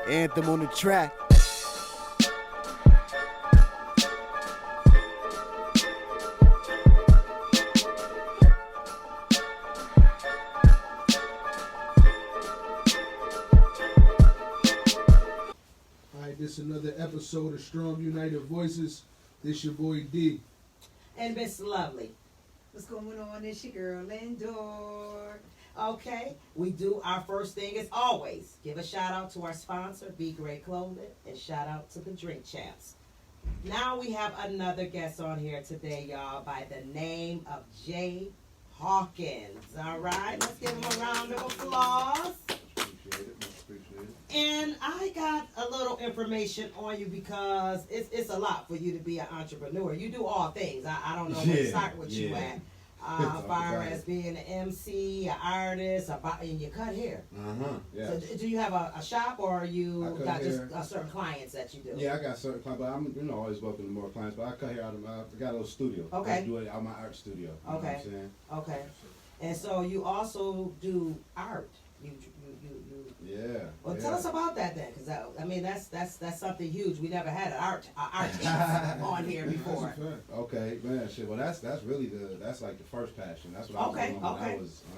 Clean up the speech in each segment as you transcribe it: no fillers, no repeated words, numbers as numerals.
Anthem on the track. Alright, this is another episode of Strong United Voices. This your boy D. And Miss Lovely. What's going on? It's your girl Lindor. Okay, we do our first thing as always. Give a shout out to our sponsor, Begreatclothing, and shout out to the Drink Champs. Now we have another guest on here today, y'all, by the name of Jay Hawkins. All right, let's give him a round of applause. Appreciate it, much appreciated. And I got a little information on you because it's a lot for you to be an entrepreneur. You do all things. I don't know where to start with you at. As far as being an MC, an artist, and you cut hair. Yeah. So do you have a shop, or you I got cut just hair. certain clients that you do? Yeah, I got certain clients, but I'm always welcome to more clients. But I cut hair out of I got a little studio. Okay. I do it out my art studio. You know what I'm saying? Okay. And so you also do art. You. Yeah. Well, yeah. tell us about that then, because I mean that's something huge. We never had an artist on here before. Okay, man, shit. Well, that's really that's like the first passion. That's what I was doing when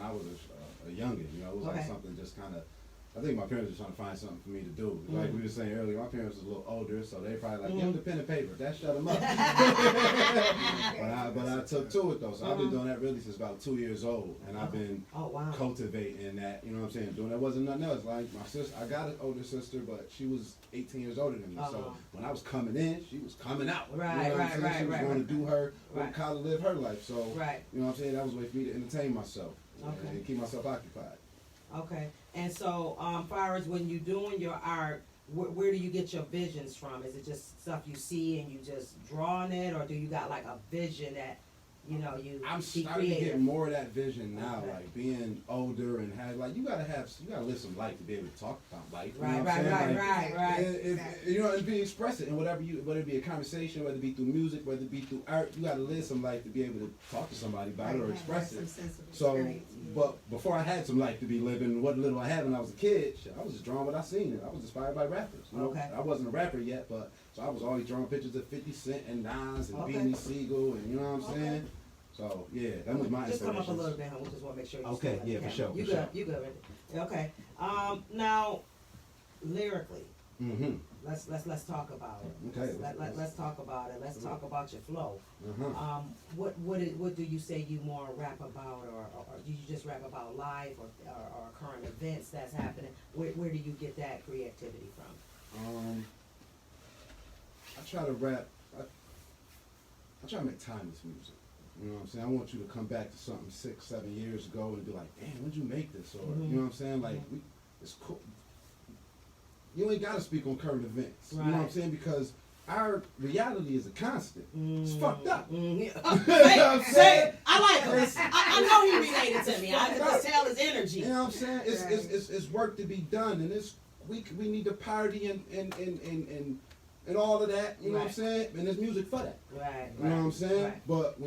I was a youngin. You know, it was like something just kind of. I think my parents were trying to find something for me to do. Like we were saying earlier, my parents was a little older, so they probably like, give them the pen and paper. That shut them up. but I took to it though. So I've been doing that really since about 2 years old, and I've been cultivating that. You know what I'm saying? Doing that wasn't nothing else. Like my sister, I got an older sister, but she was 18 years older than me. So when I was coming in, she was coming out. Right, you know what I'm saying? She was going to do her, kind of live her life. So you know what I'm saying? That was a way for me to entertain myself and keep myself occupied. Okay, and so far as when you're doing your art, where do you get your visions from? Is it just stuff you see and you just draw on it, or do you got like a vision that you I'm be starting to creative? get more of that vision now, like being older and you gotta live some life to be able to talk about life. You know what I'm saying? Right. You know, and be express it, and whether it be a conversation, whether it be through music, whether it be through art, you gotta live some life to be able to talk to somebody about it or express it. So, but before I had some life to be living, what little I had when I was a kid, I was just drawing what I seen, and I was inspired by rappers. You know? I wasn't a rapper yet, but so I was always drawing pictures of 50 Cent and Nas and Beanie Siegel, and you know what I'm saying. So yeah, that was my Just come up a inspiration. little bit, we just want to make sure you Okay, still yeah, have for the sure. camera. You good? You good? Right? Okay. Now, lyrically, let's talk about it. Okay. Let's talk about it. Let's talk about your flow. What do you say you more rap about, or do you just rap about life or current events that's happening? Where do you get that creativity from? I try to rap. I try to make timeless music. You know what I'm saying? I want you to come back to something 6-7 years ago and be like, damn, when'd you make this? Or you know what I'm saying? Like, it's cool. You ain't gotta speak on current events. You know what I'm saying? Because our reality is a constant. It's fucked up. Say, I like this. I know he related to me. I can just tell his energy. You know what I'm saying? It's work to be done, and we need to party and all of that. You know what I'm saying? And there's music for that. You know what I'm saying? But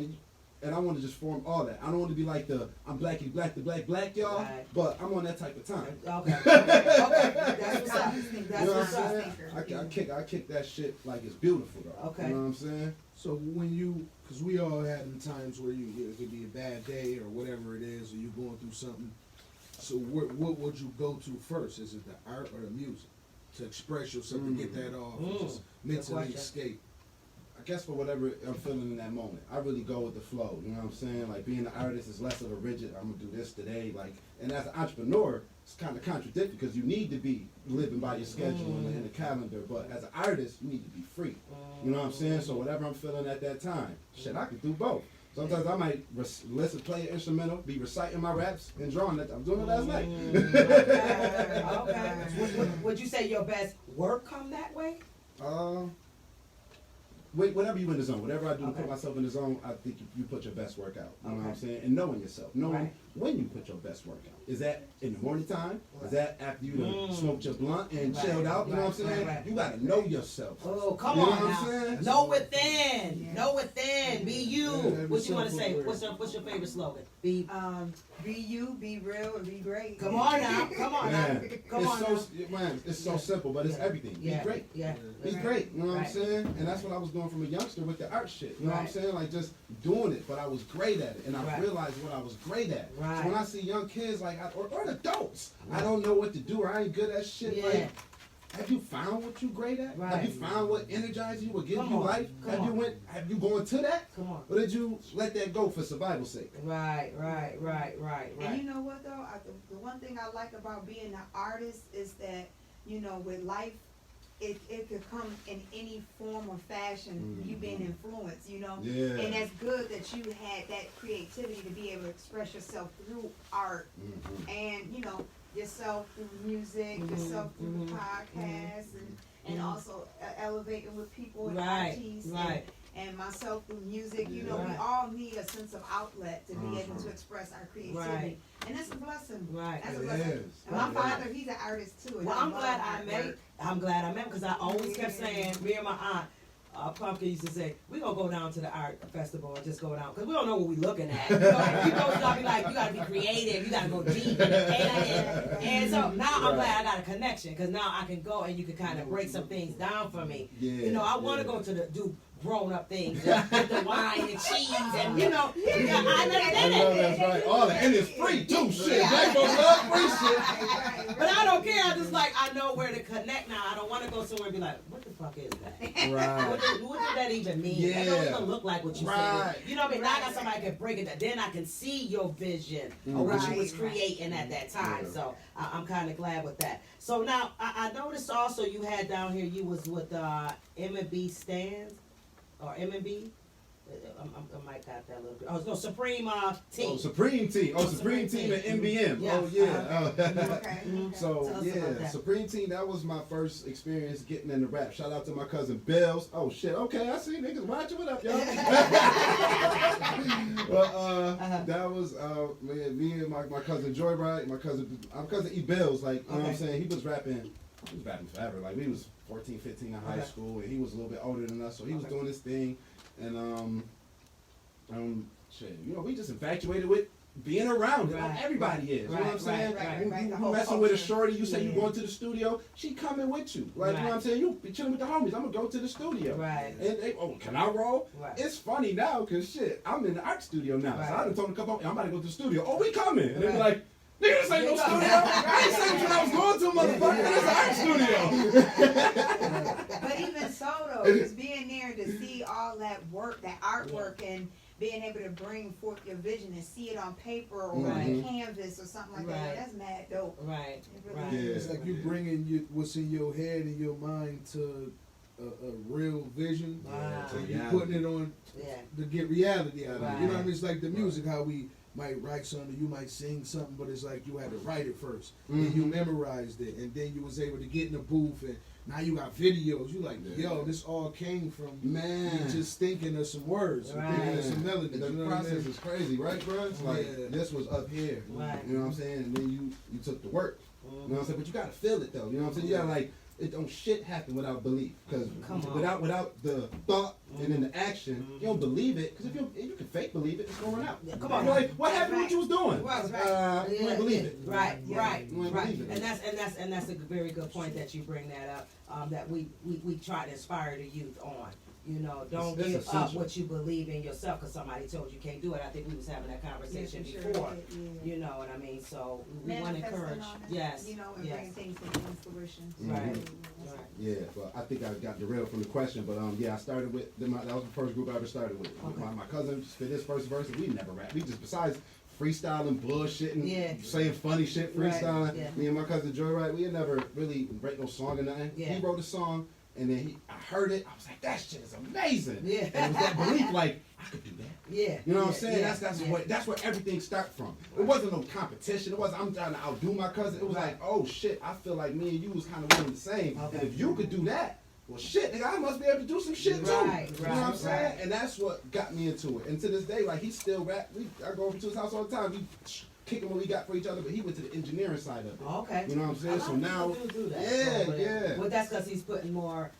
and I want to just form all that. I don't want to be like I'm blacky black the black y'all, but I'm on that type of time. Okay. That's what's up. That's what's up. I kick that shit like it's beautiful though. Okay. You know what I'm saying? So because we all had in times where it could be a bad day or whatever it is, or you going through something. So what would you go to first? Is it the art or the music to express yourself to get that off and just mentally escape? I guess for whatever I'm feeling in that moment, I really go with the flow. You know what I'm saying? Like being an artist is less of a rigid. I'm gonna do this today. Like, and as an entrepreneur, it's kind of contradictory because you need to be living by your schedule and the calendar. But as an artist, you need to be free. You know what I'm saying? So whatever I'm feeling at that time, shit, I can do both. Sometimes I might play an instrumental, be reciting my raps and drawing that. I'm doing it last night. Okay. Would you say your best work come that way? whenever you in the zone, whatever I do to Okay. put myself in the zone, I think you put your best work out. You know what I'm Okay. saying? And knowing yourself, knowing Right. when you put your best work out. Is that in the morning time? Right. Is that after you done smoked your blunt and Right. chilled out? You know what I'm Right. saying? Right. You gotta know yourself. Oh, come You know on what now. I'm saying? Know within. Yeah. Know within. Be you. Yeah, have What you want to yourself say? aware. What's your favorite slogan? Be. Be you, be real, and be great. Come on now. Come on now. Man, Come on now. man, it's so Yeah. simple, but it's Yeah. everything. Yeah. Be great. Yeah. Be Right. great, you know what I'm Right. saying? And that's what I was doing from a youngster with the art shit. You know what I'm Right. saying? Like just doing it, but I was great at it, and I Right. realized what I was great at. Right. So when I see young kids like, or adults, I don't know what to do, or I ain't good at shit. Yeah. Like, have you found what you great at? Right. Have you found what energizes you, what gives Come you on. life? Come on. Have you gone to that, Come on. or did you let that go for survival's sake? Right. And you know what though? The one thing I like about being an artist is that, you know, with life, it could come in any form or fashion. You being influenced, you know. Yeah. And that's good that you had that creativity to be able to express yourself through art, and you know yourself through music, yourself through the podcast, and also elevating with people and Right. artists. Right. And myself through music, you know, we Right. all need a sense of outlet to be able to express our creativity. Right. And that's a blessing. Right. That's a It blessing. is. And my It father, he's an artist too. And Well, I I'm love glad I artwork. met because I always kept saying, me and my aunt, Pumpkin used to say, we gonna go down to the art festival and just go down, because we don't know what we looking at. You gotta be like, you gotta be creative, you gotta go deep in the painting. And so now I'm glad I got a connection, because now I can go and you can kind of break some things down for me. Yeah, You know, I want to yeah. go to do grown up things with the wine and cheese and you know, I never I did know it. that's right. All that, and it's free too. Shit, Yeah. black folks love free shit. Right, But I don't care. I just like I know where to connect now. I don't want to go somewhere and be like, what the fuck is that? Right. What did that even mean? That Yeah. don't even look like what you Right. said. You know what I mean? Now I got Right. somebody can break it down. Then I can see your vision of what you was Right, right. creating at that time. Yeah. So I'm kind of glad with that. So now I noticed also you had down here you was with M&B Stands or M&B. I might got that a little bit. Oh no, Supreme Team. Oh, Supreme Team. Oh, Supreme Supreme Team Team. at MBM. Yeah. Oh, yeah. Okay. Mhm. So, Tell us about yeah, that. Supreme Team, that was my first experience getting into rap. Shout out to my cousin Bills. Oh, shit. Okay, I see niggas watching. What up, y'all? Well, that was me and my cousin Joyride, my cousin E. Bills. Like, you know what I'm Okay. saying? He was rapping forever. Like, we was 14, 15 in high Okay. school, and he was a little bit older than us, so he was Okay. doing his thing. And, shit, you know, we just infatuated with being around. Right. everybody is. You know what I'm Right, saying? right, You- right. you The whole messing with a culture. shorty, you say you Yeah. going to the studio, she coming with you. Like, you know what I'm saying? You be chilling with the homies, I'm gonna go to the studio. Right. And they, oh, can I roll? Right. It's funny now, cause shit, I'm in the art studio now. So I Right. done told them to come up, I'm about to go to the studio. Oh, we coming. And they be Right. like, nigga, this ain't no Yeah. studio. I ain't saying what I was going to, motherfucker. This art studio. But even so though, just being there to see all that work, that artwork, and being able to bring forth your vision and see it on paper or on Right. a canvas or something like Right. that, that's mad dope. Right. It really Right. Yeah. It's like you bringing what's in your head and your mind to a real vision, Wow. and you Yeah. putting it on Yeah. to get reality out of it. You know what I Right. mean? It's like the music, how we might write something, you might sing something, but it's like you had to write it first, and you memorized it, and then you was able to get in the booth, and now you got videos. You like, Yeah. yo, this all came from Man. you just thinking of some words, and thinking of some melodies. The You know what I process mean? is crazy, right, bro? It's like, Yeah. this was up here. Right. You know what I'm saying? And then you took the work. You know what I'm saying? But you gotta feel it though. You know what I'm saying? You gotta like, it don't shit happen without belief. Because Come on. without the thought and then the action, you don't believe it. Because if you can fake believe it, it's going out. Yeah, come on. You're like, what happened? What you was doing? Right, You ain't believe it. Right, Yeah. right, You ain't right. believe it. And that's a very good point that you bring that up. That we try to inspire the youth on. You know, don't It's give up essential. what you believe in yourself because somebody told you can't do it. I think we was having that conversation Yeah, for sure. before. Yeah. You know what I mean? So we want to Manifesting encourage. on it, Yes. you know, and yes. bring things into fruition. Right. Mhm. Right. Yeah, but I think I got derailed from the question. But yeah, I started with that was the first group I ever started with. Okay. My cousin spit his first verse, and we never rap. We just besides freestyling, bullshitting, Yeah. saying funny shit, Right, freestyling. yeah. Me and my cousin Joyride, we had never really write no song or nothing. Yeah. He wrote a song, and then I heard it. I was like, that shit is amazing. Yeah. And it was that belief, like I could do that. Yeah. You know what I'm yeah, saying? yeah, That's where everything started from. It wasn't no competition. It wasn't I'm trying to outdo my cousin. It was Right. like, oh shit, I feel like me and you was kind of one and the same. Okay. And if you could do that, well, shit, nigga, I must be able to do some shit too. Right, You know what I'm right, saying? right. And that's what got me into it. And to this day, like, he still rap. I go over to his house all the time. We kicking what we got for each other, but he went to the engineering side of it. Okay. You know what I'm A saying? lot So of now, people do that. yeah, over there. yeah. Well, that's because he's putting more,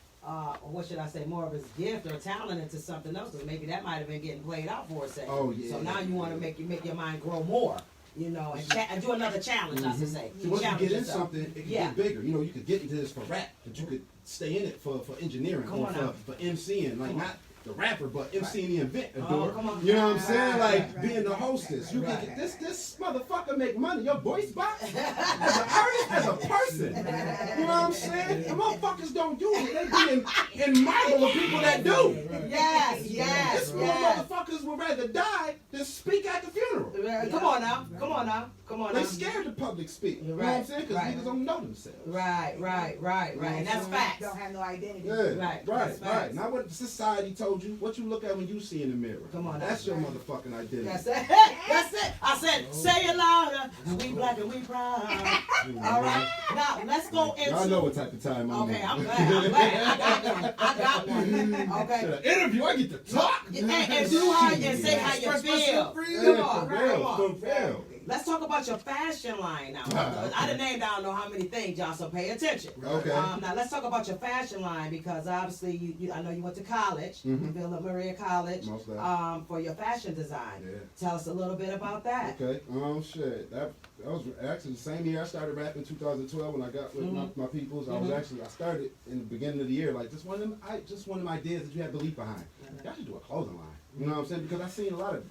what should I say, more of his gift or talent into something else. Because maybe that might have been getting played out for a second. Oh, yeah. So now you want to make your mind grow more, you know, and do another challenge, I should say. See, once you Challenge get in yourself. something, it can Yeah. get bigger. You know, you could get into this for rap, but you could stay in it for engineering Come or on now. for MCing. Like, Come on. not the rapper, but MCing the event. Oh, come on. You know what I'm saying? Right, Like, right, being the right, hostess. right, You right. can get this motherfucker make money. Your voice box as an artist, as a person. You know what I'm saying? And motherfuckers don't use it. They be in marble of people that do. Yes, yes, This yes. motherfuckers would rather die than speak at the funeral. Come on now, come on now, come on now. They scared to public speak. You know what Right, I'm saying? Because right. niggas don't know themselves. Right, and that's facts. Don't have no identity. Yeah, Right, right, that's right. facts. Not what society told you. What you look at when you see in the mirror. Come on now. That's your motherfucking identity. That's it. That's it. I said, say it louder. We black and we proud. All right. Now let's go into. Y'all know what type of time I'm Okay, on. I'm glad. I got one. Okay. Shit, an interview, I get to talk. And do how and say how you Express feel. myself freely. Come on, For come real, on. for real. Let's talk about your fashion line now. Okay. I done named down know how many things, y'all, so pay attention. Okay. Now let's talk about your fashion line because obviously you I know you went to college, Mhm. Villa Maria College, Most definitely. for your fashion design. Yeah. Tell us a little bit about that. Okay. Shit. That was actually the same year I started rapping, 2012, when I got with my peoples. I started in the beginning of the year, like just one of them ideas that you had belief behind. Y'all should do a clothing line. You know what I'm saying? Because I seen a lot of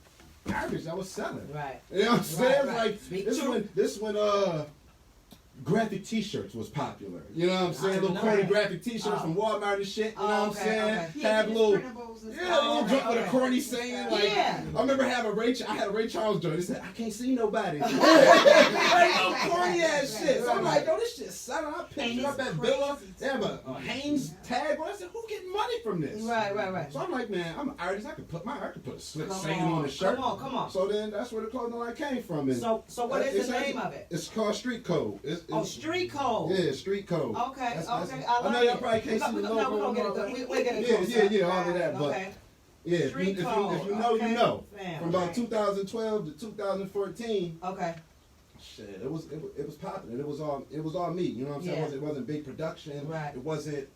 garbage that was selling. Right. You know what I'm saying? right. Like Speak this true. when graphic T-shirts was popular. You know what I'm saying? I Little know corny that. graphic T-shirts from Walmart and shit. You know what I'm okay, saying? okay. Yeah, Have get little. his printables and Yeah, stuff. a little okay, joint with a okay. corny saying. Like, Yeah. I remember I had a Ray Charles joint. It said, "I can't see nobody." Like no corny ass shit. So I'm like, yo, this shit selling. I picked And it up it's at Villa. crazy, They have a Hanes tag. Well, I said, who getting money from this? Right. So I'm like, man, I'm an artist. I could put a slick Come saying on, on the shirt. come on. So then that's where the clothing line came from. And So what is it's the name actually- of it? It's called Street Code. Oh, Street Code. Yeah, Street Code. Okay, That's- okay. I I know like y'all it. probably can't see the No, logo. we're gonna get and all it. that. We're getting close. Yeah, all of that. But Okay. yeah, if Street you Code. know, Okay. you know. Fam. From about 2012 to 2014, Okay. shit, it was popular. It was all me. You know what I'm saying? Yeah. It wasn't big production. Right.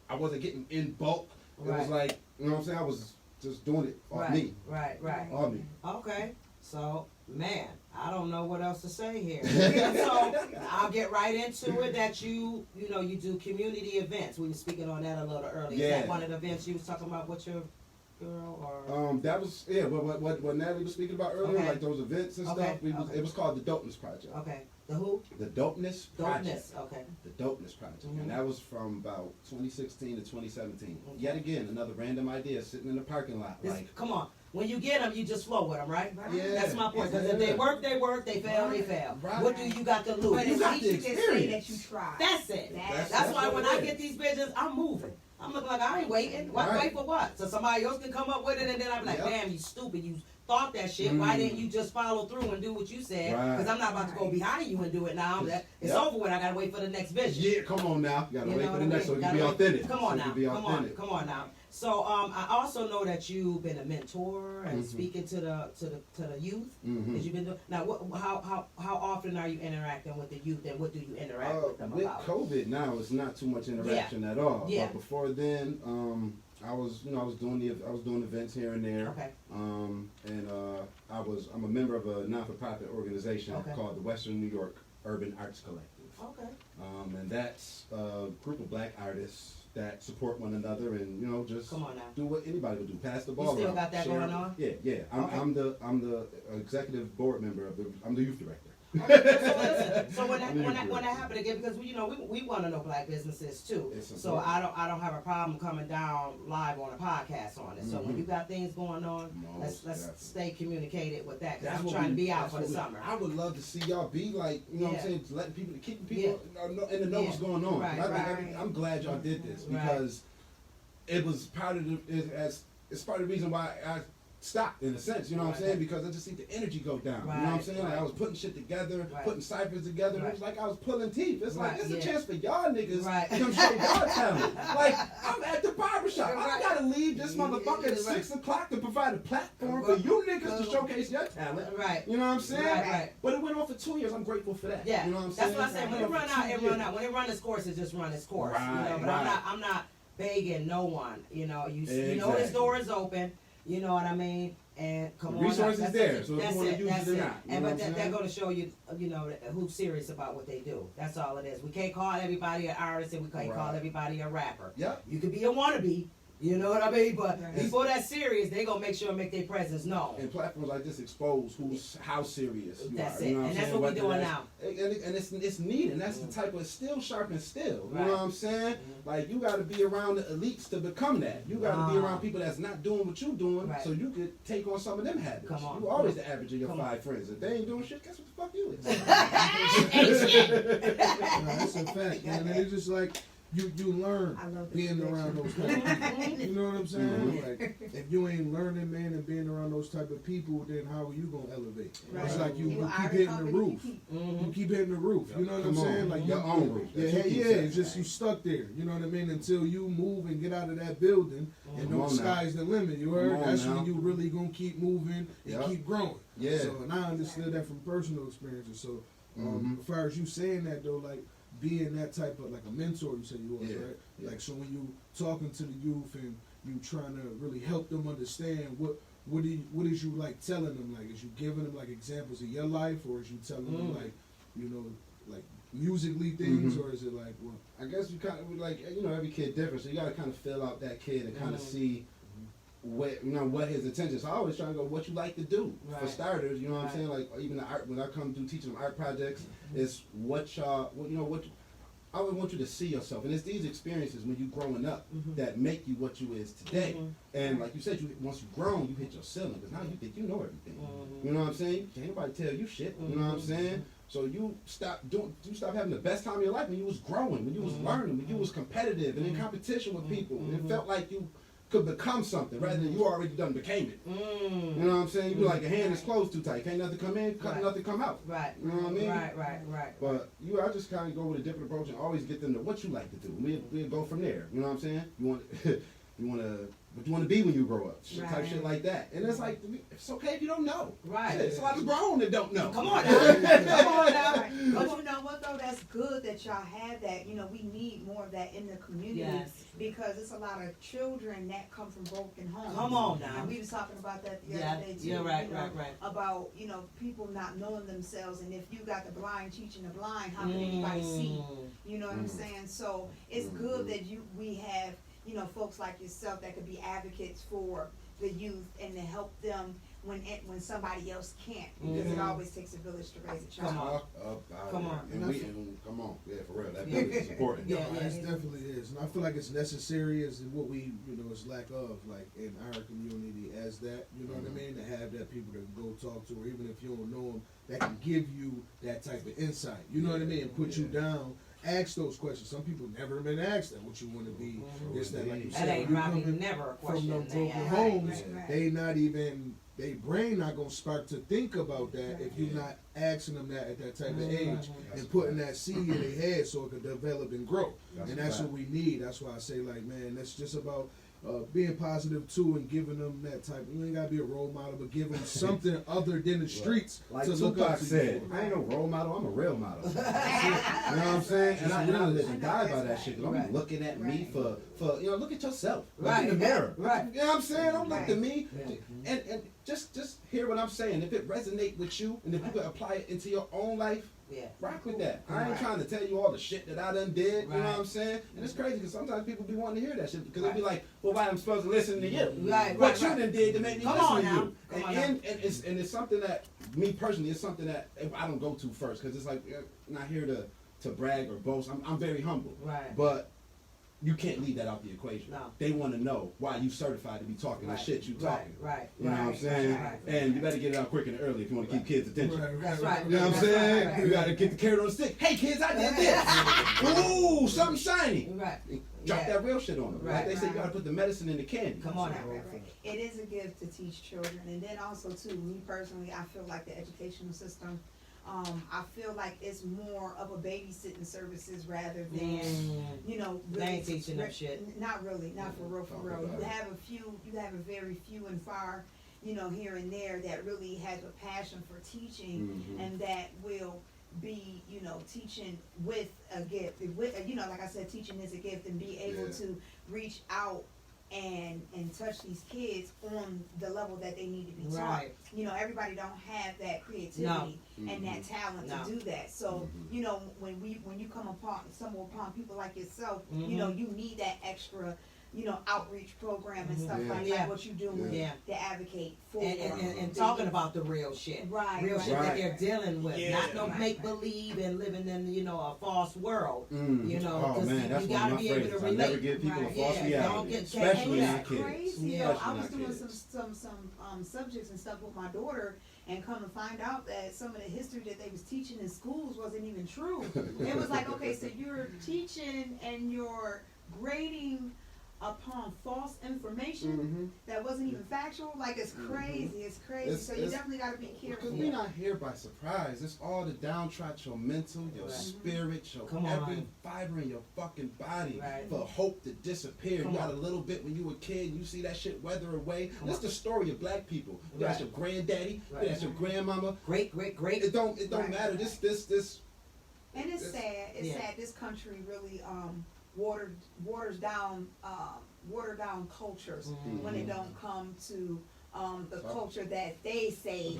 I wasn't getting in bulk. It Right. was like, you know what I'm saying? I was just doing it off Right. me. Right. All me. Okay. So, man, I don't know what else to say here. So, I'll get right into it that you do community events. We were speaking on that a little earlier. Is Yeah. that one of the events you was talking about with your girl or? That was what Natalie was speaking about earlier, Okay. like those events and Okay, stuff. okay. It was called the Dopeness Project. Okay. The who? The Dopeness Project. Dopeness. Okay. The Dopeness Project, Mhm. and that was from about 2016 to 2017. Okay. Yet again, another random idea sitting in the parking lot, This, like. come on. When you get them, you just flow with them, right? Yeah. That's my point. Because if they work, they work. They fail, they fail. Right. What do you got to lose? But You at got least the you can say experience. that you tried. That's it. That's That's why what when it I is. get these bitches, I'm moving. I'm looking like I ain't waiting. Right. Wait for what? So somebody else can come up with it, and then I'm like, Yep. damn, you stupid. You thought that shit. Why Mm. didn't you just follow through and do what you said? Right. Because I'm not about to go behind you and do it now. That it's Yep. over with. I gotta wait for the next vision. Yeah, come on now. You gotta You wait know for what the I next so mean? it can be Gotta wait. authentic. Come on So it now. can be Come authentic. on now. So I also know that you've been a mentor and Mhm. speaking to the youth. Mhm. That you've been doing. Now, how often are you interacting with the youth, and what do you interact with them With about? COVID now, it's not too much interaction at all. Yeah. But before then, I was doing events here and there. Okay. I'm a member of a non-for-profit organization Okay. called the Western New York Urban Arts Collective. Okay. And that's a group of black artists that support one another and just Come on now. do what anybody would do, pass the ball You still around, got that share going it. on? Yeah. Okay. I'm the executive board member I'm the youth director. So when that happened again, because we want to know black businesses too. It's So important. I don't have a problem coming down live on a podcast on it. So when Mhm. you got things going on, Most let's definitely. stay communicated with that. Because That's I'm what trying to we- be out that's for the what we- summer. I would love to see y'all be like, you know what Yeah. I'm saying, keeping people in the know what's going on. Right, I think right. I'm glad y'all did this Right. because it was part of it's part of the reason why stopped in a sense, you know what I'm saying? Because I just see the energy go down. You know what I'm saying? Like I was putting shit together, putting ciphers together, and it was like I was pulling teeth. It's like it's a chance for y'all niggas to come show y'all talent. Like I'm at the barbershop. I don't gotta leave this motherfucker at 6 o'clock to provide a platform for you niggas to showcase your talent. Right. You know what I'm saying? Right. But it went on for 2 years. I'm grateful for that. Yeah. You know what I'm saying? That's what I said. When it run out, it run out. When it run its course, it just run its course. Right, You know, but I'm not begging no one. You know, you know this door is open. You know what I mean? And come on, resources there, so if that's you want to use that's it or it. not. And but they're going to show you, you know, who's serious about what they do. That's all it is. We can't call everybody an artist, and we can't call everybody a rapper. Yep. You could be a wannabe. You know what I mean? But people that serious, they gonna make sure and make their presence known. And platforms like this expose how serious you That's are. it. You know what And I'm that's saying? what we're doing now. And it's needed. And that's the type of still sharp and still. You Right. know what I'm saying? Like you got to be around the elites to become that. You got to be around people that's not doing what you doing, so you could take on some of them habits. Come on. You always the average of your 5 friends. If they ain't doing shit, guess what the fuck you is? That's a fact, man. And it's just like you learn being around those type of people. You know what I'm saying? Like if you ain't learning, man, and being around those type of people, then how are you gonna elevate? Right. It's like you keep hitting the roof. You keep hitting the roof. You know what I'm saying? Like your own roof. It's just you stuck there. You know what I mean? Until you move and get out of that building, and the sky's the limit. You heard? That's when you really gonna keep moving and keep growing. Yeah. So and I understood that from personal experiences. So as far as you saying that though, like being that type of like a mentor, you said you was, right? Yeah. Like so when you talking to the youth and you trying to really help them understand what is you like telling them? Like is you giving them like examples of your life, or is you telling them like, you know, like musically things, or is it like what? I guess you kind of like, you know, every kid different, so you got to kind of fill out that kid and kind of see what his attention is. So I always try to go what you like to do for starters. You know what I'm saying? Like even the art, when I come do teaching them art projects, is what y'all, you know, what I would want you to see yourself, and it's these experiences when you growing up that make you what you is today. And like you said, once you grown, you hit your ceiling because now you think you know everything. You know what I'm saying? Can't nobody tell you shit. You know what I'm saying? So you stop having the best time of your life when you was growing, when you was learning, when you was competitive and in competition with people, and it felt like you could become something rather than you already done became it. You know what I'm saying? You be like, your hand is closed too tight. Can't nothing come in, nothing come out. Right. You know what I mean? Right. But I just kind of go with a different approach and always get them to what you like to do. We'll go from there. You know what I'm saying? What you want to be when you grow up, type shit like that. And it's like, it's okay if you don't know. Right. Shit, it's a lot of grown that don't know. Come on now. Come on now. But you know what though? That's good that y'all have that. You know, we need more of that in the community because it's a lot of children that come from broken homes. Come on now. And we was talking about that the other day too. Yeah, right. About, you know, people not knowing themselves, and if you got the blind teaching the blind, how can anybody see? You know what I'm saying? So it's good that we have, you know, folks like yourself that could be advocates for the youth and to help them when somebody else can't, because it always takes a village to raise a child. Come on. Come on. Yeah, for real. That village is important. It definitely is. And I feel like it's necessary as what we, you know, is lack of, like in our community as that, you know what I mean? To have that people to go talk to, or even if you don't know them, that can give you that type of insight, you know what I mean? And put you down. Ask those questions. Some people never been asked that. What you want to be? This, that, like you said. That ain't probably never a question. From them broken homes, they not even. They brain not gonna start to think about that if you're not asking them that at that type of age and putting that seed in their head so it can develop and grow. And that's what we need. That's why I say, like, man, that's just about being positive too and giving them that type. You ain't gotta be a role model, but give them something other than the streets like to look up to. Said, I ain't no role model. I'm a real model. You know what I'm saying? And I live and die by that shit. Don't be looking at me for you know. Look at yourself. Look in the mirror. You know what I'm saying? Don't look at me. And just hear what I'm saying. If it resonates with you, and if you can apply it into your own life, rock with that. I ain't trying to tell you all the shit that I done did. You know what I'm saying? And it's crazy because sometimes people be wanting to hear that shit because they be like, well, why I'm supposed to listen to you? What you done did to make me listen to you? And it's something that, me personally, it's something that I don't go to first because it's like, I'm not here to brag or boast. I'm very humble. Right. But you can't leave that out the equation. No. They want to know why you certified to be talking the shit you talking. Right. You know what I'm saying? right. And you better get it out quick and early if you want to keep kids' attention. That's right. You know what I'm That's saying? right. You gotta get the carrot on the stick. Hey kids, I did this. Ooh, something shiny. Right. Drop Yeah. that real shit on them. Right. Like they say, you gotta put the medicine in the candy. Come on Right, now. right, right. It is a gift to teach children, and then also too, me personally, I feel like the educational system, I feel like it's more of a babysitting services rather than, you know, They really ain't teaching them shit. Not really, not for real, for Talk real. about You it. have a very few and far, you know, here and there that really has a passion for teaching, Mhm. and that will be, you know, teaching with a gift, with, you know, like I said, teaching is a gift, and be able Yeah. to reach out and touch these kids on the level that they need to be taught. Right. You know, everybody don't have that creativity and that talent No. to do that. So, Mhm. you know, when you stumble upon people like yourself, you know, you need that extra, you know, outreach program and stuff Yeah. like Yeah. that, what you doing Yeah. to advocate for. And talking about the real shit. Right, Real right, shit that right. they're dealing with. Yeah. Not no Right, make believe and living in, you know, a false world. Mm. You know, oh 'cause man, you that's one gotta of my be able to phrases. I never relate. give people Right. a false Yeah, reality, don't get- especially and our it's kids. crazy Yeah. though. I Especially was our doing kids. some subjects and stuff with my daughter, and come to find out that some of the history that they was teaching in schools wasn't even true. It was like, okay, so you're teaching and you're grading upon false information Mhm. that wasn't even factual. Like, it's crazy. It's crazy. It's- So you it's- definitely got to be careful. Because we're not here by surprise. It's all the downtrodden, your mental, your Right. spirit, your Come every on. fiber in your fucking body Right. for hope to disappear. Come You got on. a little bit when you were a kid, you see that shit weather away. Come That's on. the story of black people. That's Right. your granddaddy, Right. that's your grandmama. Great. It don't Right. matter. This And it's sad. It's Yeah. sad. This country really waters down cultures when it don't come to the culture that they say.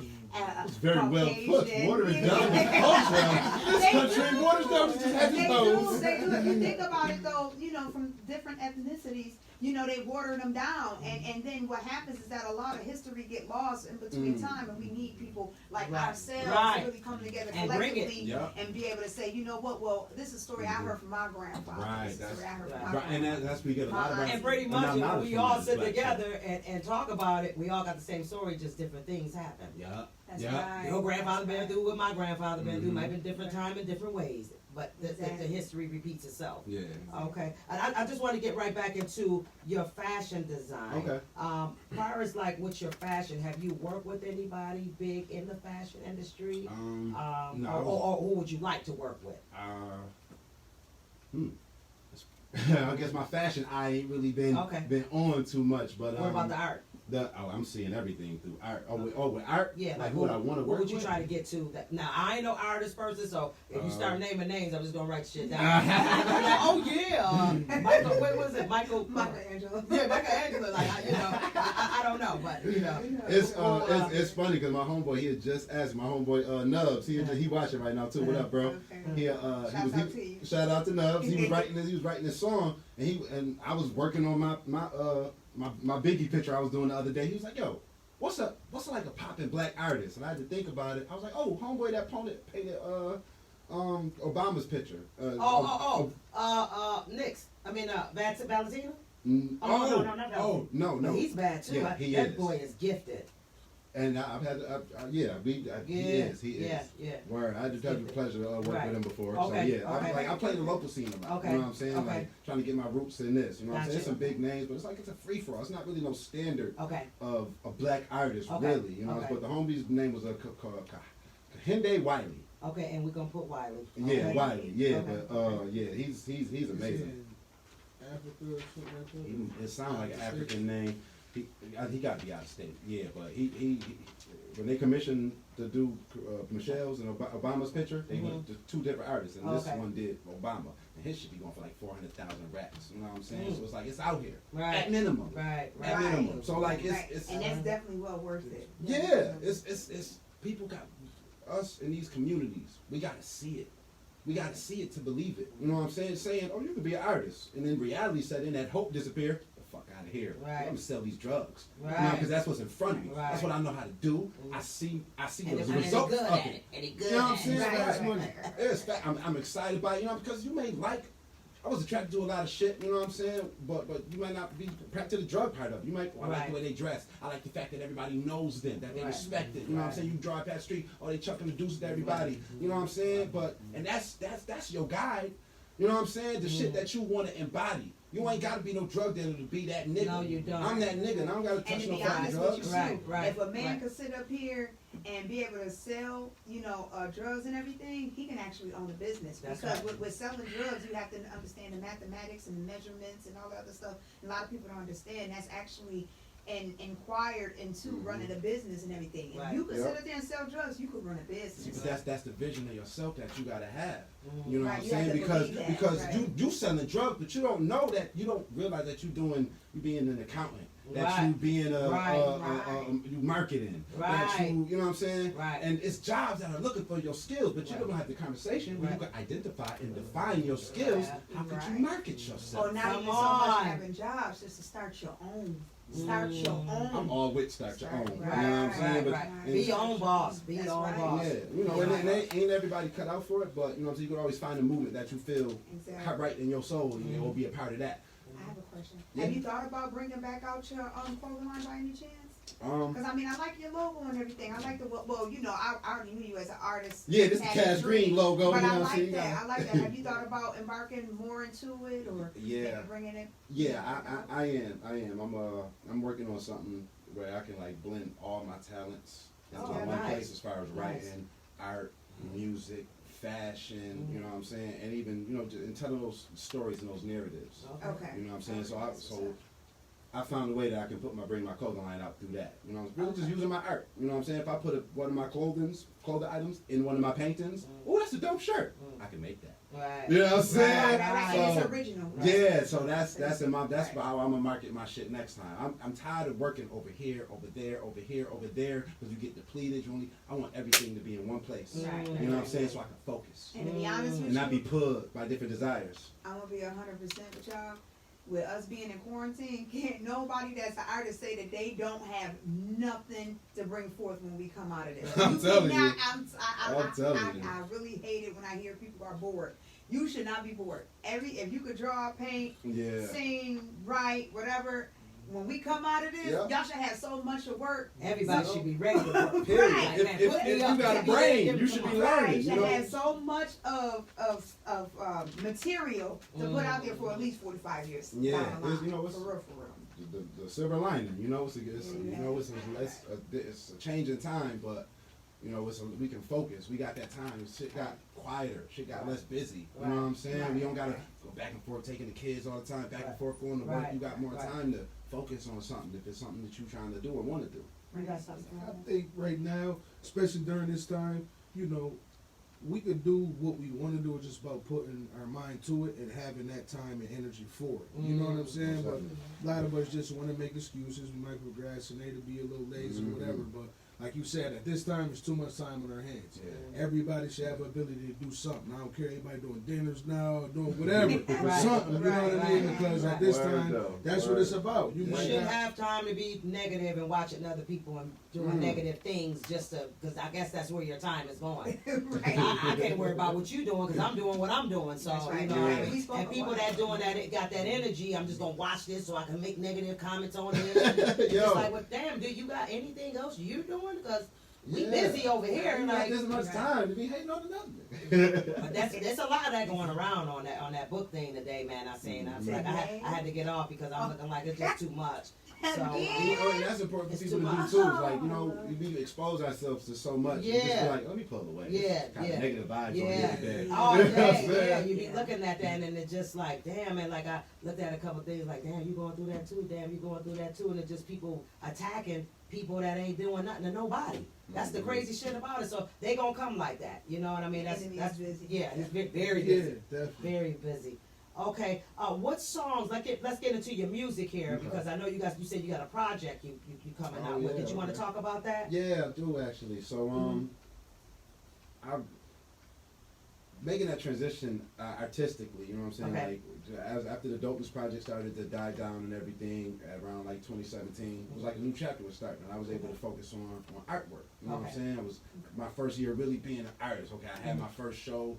it's very well put. Caucasian. Watering Yeah. down the culture. This They country do. waters down just has They its do. bones. They do. If you think about it, though, you know, from different ethnicities, you know, they water them down, and then what happens is that a lot of history get lost in between time, and we need people like Right. ourselves Right. to really come together And bring it. collectively Yeah. and be able to say, you know what? Well, this is a story I heard from my grandfather. Right, This is a story I heard from my Right, and grandfather. that's we get a lot of our And pretty and much, our you know, knowledge we from all this sit black together and talk about it. We all got the same story, just different things happen. shit. Yeah. That's Yeah. right. Your grandfather been That's through what my grandfather been through, Mhm. might be different time in different ways, but the Exactly. history repeats itself. Yeah. Okay, and I just want to get right back into your fashion design. Okay. Far as like with your fashion, have you worked with anybody big in the fashion industry? No. Or who would you like to work with? I guess my fashion I ain't really been Okay. on too much, but What about the art? I'm seeing everything through art. With art, Yeah, like who I want to what work would you with. try to get to? That now I ain't no artist person, so if you start naming names, I'm just gonna write shit down. Oh yeah, Michael. What was it, Michael? Michelangelo. Yeah, Michelangelo. Like I don't know, but you know. It's funny because my homeboy he had just asked my homeboy Nubs he watching right now too. What up, bro? Okay. He Shouts out to you. shout out to Nubs. He was writing this song and I was working on my Biggie picture I was doing the other day. He was like, yo, what's like a poppin' black artist? And I had to think about it. I was like, oh, homeboy that painted Obama's picture. Nix. I mean, Valentino. No, No, no. he's bad too. Yeah, he that is. boy is gifted. And I've had, he is. Yeah. Word, I had the pleasure of working Right. with him before. Okay, So yeah, okay. I play the local scene a lot. Okay, You know what I'm saying? okay. Like trying to get my roots in this. You know what I'm saying? Gotcha. Some big names, but it's a free for all. It's not really no standard Okay. of a black artist, Okay, really. You know, okay. but the homie's name was Kahinde Wiley. Okay, and we're gonna put Wiley. Yeah, Okay. Wiley. Yeah, Okay. but he's amazing. Africa or something like that. It sounds like an African name. He got to be out of state. Yeah, but he when they commissioned to do Michelle's and Obama's picture, they went to two different artists, and this Okay. one did Obama, and his should be going for like 400,000 racks. You know what I'm saying? So it's like it's out here Right. at minimum. Right. At Right. minimum. So like Right. it's and that's definitely well worth it. yeah, it's people got us in these communities. We got to see it. We got to see it to believe it. You know what I'm saying? Saying, oh, you could be an artist, and then reality set in, that hope disappear. The fuck out of here. Right. I'm gonna sell these drugs. Right. You know, because that's what's in front of me. Right. That's what I know how to do. I see And the he results good of at it. it. And he good You know what I'm at saying? it. Right, That's right, money. right. It's fact. I'm excited by it, you know, because you may like I was attracted to a lot of shit, you know what I'm saying? But you might not be attracted to the drug part of it. You might, I like the way they dress. I like the fact that everybody knows them, that they respect it. You know what I'm saying? You drive past the street, oh, they chucking the deuce to everybody. You know what I'm saying? But, and that's your guide. You know what I'm saying? The shit that you want to embody. You ain't got to be no drug dealer to be that nigga. No, you don't. I'm that nigga, and I don't got to touch no fucking drugs. Right. If a man could sit up here and be able to sell, drugs and everything, he can actually own a business. That's Because right. with selling drugs, you have to understand the mathematics and the measurements and all the other stuff. A lot of people don't understand. That's actually inquired into running a business and everything. If you could sit up there and sell drugs, you could run a business. See, but that's the vision of yourself that you gotta have. You know what I'm You have saying? to Because believe that, you selling drugs, but you don't know that, you don't realize that you being an accountant. That you being you marketing. That you know what I'm saying? Right. And it's jobs that are looking for your skills, but you don't have the conversation where you can identify and define your skills. How could you market yourself? Oh, now Come even so much on. having jobs just to start your own. Start your own. I'm all with start your own. Right, You know what I'm saying? But Be your own boss. Be your own boss. yeah, you know, and ain't everybody cut out for it, but you know, so you can always find a movement that you feel right in your soul, and it will be a part of that. I have a question. Yeah. Have you thought about bringing back out your clothing line by any chance? Because I like your logo and everything. I like the I already knew you as an artist. Yeah, this is Cash Green logo. But you know I what I'm saying? like that. I like that. Have you thought about embarking more into it, or maybe bringing it? Yeah, I am. I'm working on something where I can like blend all my talents into one place as far as writing, art, music, fashion. You know what I'm saying, and even and telling those stories and those narratives. Okay. You know what I'm saying? So I found a way that I can bring my clothing line out through that. You know, really just using my art. You know what I'm saying? If I put one of my clothing items in one of my paintings, oh, that's a dope shirt. I can make that. Right. You know what I'm saying? Right. And it's original. Yeah, so that's how I'm gonna market my shit next time. I'm tired of working over here, over there, because you get depleted. I want everything to be in one place. Right. You know what I'm saying? So I can focus And to be honest with and you, not be pulled by different desires. I'm gonna be 100% with y'all. With us being in quarantine, can't nobody that's an artist say that they don't have nothing to bring forth when we come out of this. I'm telling you. I really hate it when I hear people are bored. You should not be bored. If you could draw, paint, sing, write, whatever. When we come out of this, y'all should have so much of work. Everybody should be ready to work. Period. Right. If you got a brain, you should be learning. You You should know? have so much of material to put out there for at least 45 years. Yeah, down the line. it's for real. the silver lining. It's a change in time, but we can focus. We got that time. Shit got quieter. Shit got less busy. You know what I'm saying? We don't gotta go back and forth taking the kids all the time, back and forth going to work. You got more time to focus on something if it's something that you're trying to do or want to do. You got something? I think right now, especially during this time, we could do what we want to do. It's just about putting our mind to it and having that time and energy for it. You know what I'm saying? But a lot of us just want to make excuses. We might procrastinate or be a little lazy or whatever. But like you said, at this time, it's too much time on our hands. Yeah. Everybody should have the ability to do something. I don't care anybody doing dinners now or doing whatever. Right. Something, you know what I mean? Because at this time, that's what it's about. You shouldn't have time to be negative and watching other people and doing negative things because I guess that's where your time is going. Right. I can't worry about what you're doing because I'm doing what I'm doing. So, That's right. And people that doing that, got that energy, I'm just going to watch this so I can make negative comments on it. It's like, well, damn, dude, you got anything else you doing? Because we busy over here. You like, got this much time to be hating on nothing. But there's a lot of that going around on that book thing today, man. I was like, I had to get off because I'm looking like it's just too much. So and that's important for people to do too. Like, we expose ourselves to so much. You just be like, let me pull away. Kind of negative vibes on here. Oh, yeah. You be looking at that and it's just like, damn, and like I looked at a couple things like, damn, you going through that too, damn, you going through that too, and it's just people attacking people that ain't doing nothing to nobody. That's the crazy shit about it. So they gonna come like that. You know what I mean? That's busy. Yeah, it's very busy. Definitely. Very busy. Okay, what songs? Let's get into your music here because I know you said you got a project you coming out with. Did you want to talk about that? Yeah, I do actually. So making that transition artistically, you know what I'm saying? Okay. Like after the Dopeness project started to die down and everything around like 2017, it was like a new chapter was starting, and I was able to focus on artwork. You know what I'm saying? It was my first year really being an artist. Okay, I had my first show.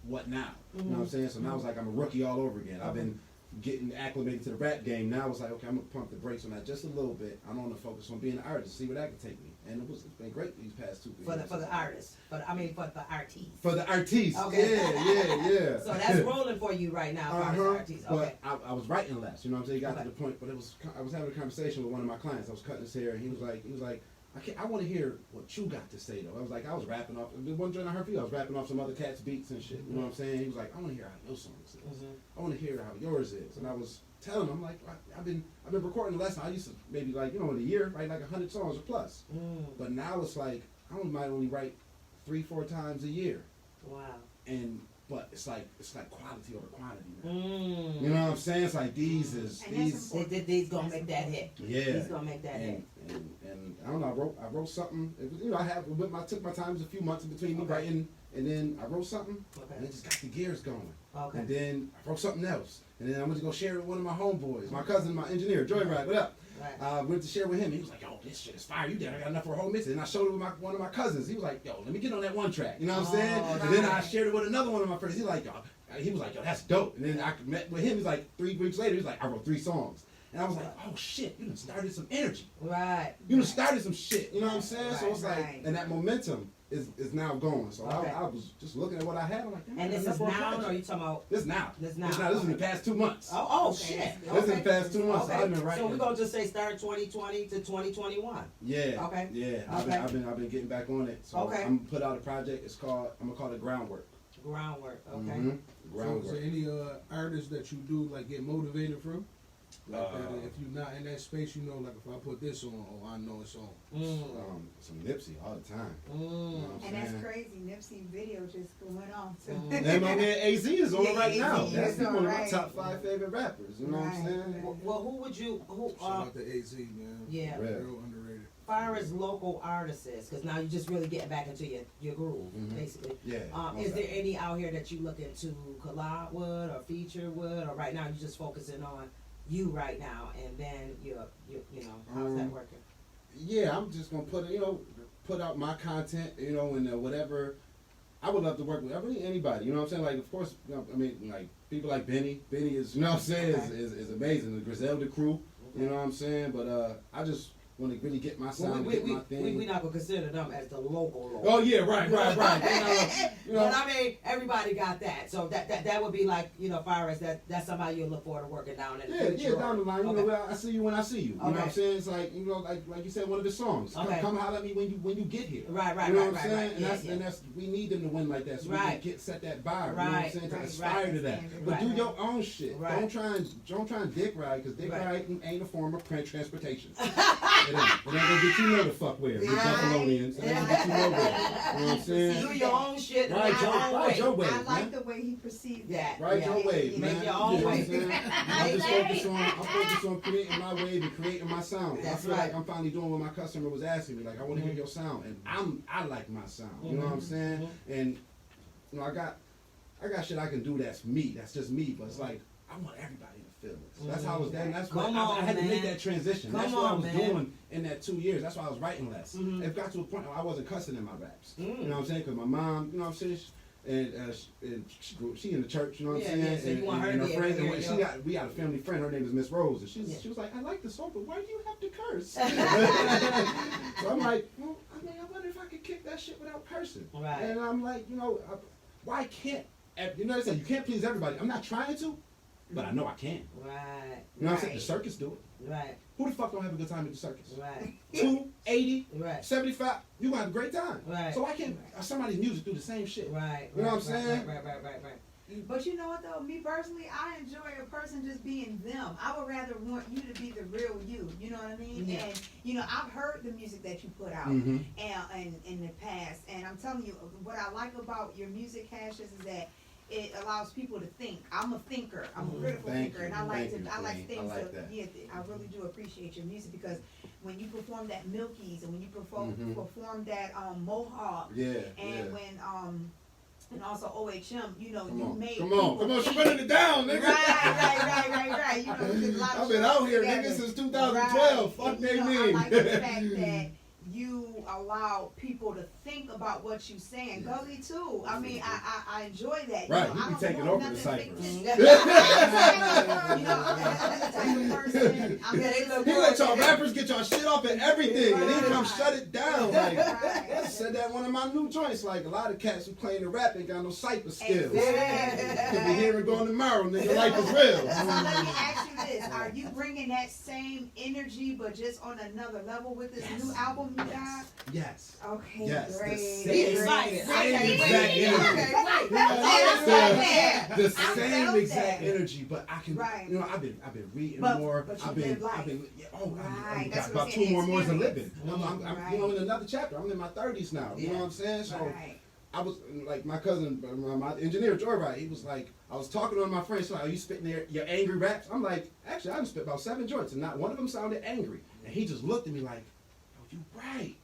What now? You know what I'm saying? So now it's like I'm a rookie all over again. I've been getting acclimated to the rap game. Now it's like, okay, I'm gonna pump the brakes on that just a little bit. I want to focus on being an artist, see where that can take me. And it's been great these past 2 years. For the artists, for the artiste. For the artiste, Okay. yeah. So that's rolling for you right now, for the artiste. Okay. But I was writing less, you know what I'm saying? It got Okay. to the point, but I was having a conversation with one of my clients. I was cutting his hair, and he was like, I want to hear what you got to say though. I was rapping off. The one joint I heard for you, I was rapping off some other cats' beats and shit. You know what I'm saying? He was like, I want to hear how your songs is. I want to hear how yours is. And I was telling him, I'm like, I've been recording less. I used to maybe like, in a year write like 100 songs or plus. But now it's like I might only write 3-4 times a year. Wow. But it's like quality over quantity now. You know what I'm saying? It's like these gonna make that hit. Yeah. He's gonna make that hit. And I don't know. I wrote something. It was, I took my time. It was a few months in between me writing, and then I wrote something, and it just got the gears going. Okay. And then I wrote something else, and then I went to go share it with one of my homeboys, my cousin, my engineer, Joyride. What up? Right. Went to share with him. He was like, "Yo, this shit is fire. You did. I got enough for a whole mix." And I showed it with one of my cousins. He was like, "Yo, let me get on that one track." You know what I'm saying? Oh, And then I nice. shared it with another one of my friends. He was like, "Yo, that's dope." And then I met with him. He's like, 3 weeks later, he's like, "I wrote 3 songs." And I was like, "Oh shit, you done started some energy. Right. You done started some shit." You know what I'm saying? So it's like, Right. and that momentum is now going. So Okay. I was just looking at what I had. I'm like, "Damn, And I this got is enough for a now, or project." are you talking about? This now. This now. This is in the past 2 months. Oh Okay. shit. This is in the past 2 months. So I've been So writing. we're gonna just say start 2020 to 2021. Yeah. Okay. Yeah. Okay. I've been getting back on it. So Okay. I'm gonna put out a project. I'm gonna call it Groundwork. Groundwork. Okay. Mhm. So Groundwork. is there any artists that you do like get motivated from? Like that, if you're not in that space, like if I put this on, I know it's on. Some Nipsey all the time. You know what I'm And that's saying? crazy. Nipsey video just went off. So. And my man AZ is on it right now. AZ That's is one of my right. top 5 favorite rappers. You know what I'm Right. saying? Well, who would you? Shout out to AZ, man. Yeah. Yeah. Real underrated. Far as local artists, because now you're just really getting back into your groove, Mhm. basically. Yeah. Is there any out here that you looking to collab with or feature with, or right now you're just focusing on you right now, and then you how's that working? Yeah, I'm just gonna put out my content, and whatever. I would love to work with anybody, you know what I'm saying? Like, of course, like people like Benny. Benny is, you know what I'm saying, Okay. is amazing. The Griselda crew, you know what I'm saying? But I just want to really get my sound, get my thing. We not gonna consider them as the local. Oh yeah, right. But I mean, everybody got that, so that would be like, far as that's somebody you'll look forward to working down in the future. Yeah, down the line. Okay. I see you when I see you. You know what I'm Okay. saying? It's like, like you said, one of his songs. Okay. Come holler at me when you get here. Right, You know what I'm right, saying? right. And that's we need them to win like that, so we Right. can set that bar. You know what I'm Right. saying? To Right, aspire right. to that. Right. But do your own shit. Right. Don't try and dick ride, because dick Right. riding ain't a form of transportation. It ain't gonna get you know the fuck where. With Right. Buffalonians. It ain't gonna get you nowhere. You know what I'm saying? Do your own shit. Right, make your own way. your way, I like man. the way he perceived That. that. Right Yeah. your way, Make man. your own You know what way. I'm saying? I'm just focused on creating my wave and creating my sound. I That's feel like right. I'm finally doing what my customer was asking me. Like, I want to hear your sound, and I like my sound. You know what I'm saying? And I got shit I can do that's me. That's just me. But it's like I want everybody to feel it. So that's how I was there. And that's what Come I on, had to make man. that transition. Come That's what I on, was man. doing in that 2 years. That's why I was writing less. It got to a point where I wasn't cussing in my raps. You know what I'm saying? Because my mom, you know what I'm saying? And she in the church, you know what I'm Yeah, saying? yeah, so you want her and to her be friend, able to and hear we got a family friend. Her name is Miss Rose, and Yeah. she was like, "I like the song, but why do you have to curse?" So I'm like, well, I wonder if I could kick that shit without cursing. Right. And I'm like, why can't you know what I'm saying? You can't please everybody. I'm not trying to, but I know I can. Right. You know what I'm saying? Right. The circus do it. Right. Who the fuck don't have a good time at the circus? Right. 280, Right. 75, you gonna have a great time. Right. So why can't somebody's music do the same shit? Right. You know what I'm right, saying? Right. But you know what though? Me personally, I enjoy a person just being them. I would rather want you to be the real you. You know what I mean? Yeah. And I've heard the music that you put out Mm-hmm. and in the past, and I'm telling you, what I like about your music, Cashis, is that it allows people to think. I'm a thinker. I'm a critical Thank thinker, you. and I like Thank you, I like Queen. things. I like that. Yeah, I really do appreciate your music, because when you perform that Milky's and when you perform Mhm. perform that Mohawk, Yeah, and yeah. when and also OHM, you know, Come you on, made come on, people she running it down, nigga. Right. You know, there's a lot of I've been out here, together. nigga, since 2012. Fuck And, they you know, mean. I like the fact that you allow people to think about what you're saying. Gully too. I mean, I enjoy that. Right, you know, you I be don't taking want over the nothing ciphers. fictitious. You know, I'm the type of person. I'm He let y'all rappers get y'all shit off and everything, and then come Right. shut it down. Like, I Right. said that in one of my new joints. Like, a lot of cats who playing the rap ain't got no cipher skills. Exactly. Could be hearing going tomorrow, nigga. Life is So real. let me ask you this: are you bringing that same energy, but just on another level with this Yes. new album you got? Yes. Okay, Yes, the great. same excited. Same Okay, exact wait. energy. Okay, wait. The I same felt exact that. energy, but I can, Right. you know, I've been reading But- more. but I've you been, live life. yeah, Right, I that's got what about I'm 2 more saying, years of experience. living. I'm you know, in another chapter. I'm in my 30s now. You know what I'm saying? So Right. I was like, my cousin, my engineer, Joyride, he was like, I was talking to one of my friends, so are you spitting your angry raps? I'm like, actually, I done spit about 7 joints, and not one of them sounded angry. And he just looked at me like, yo, you right.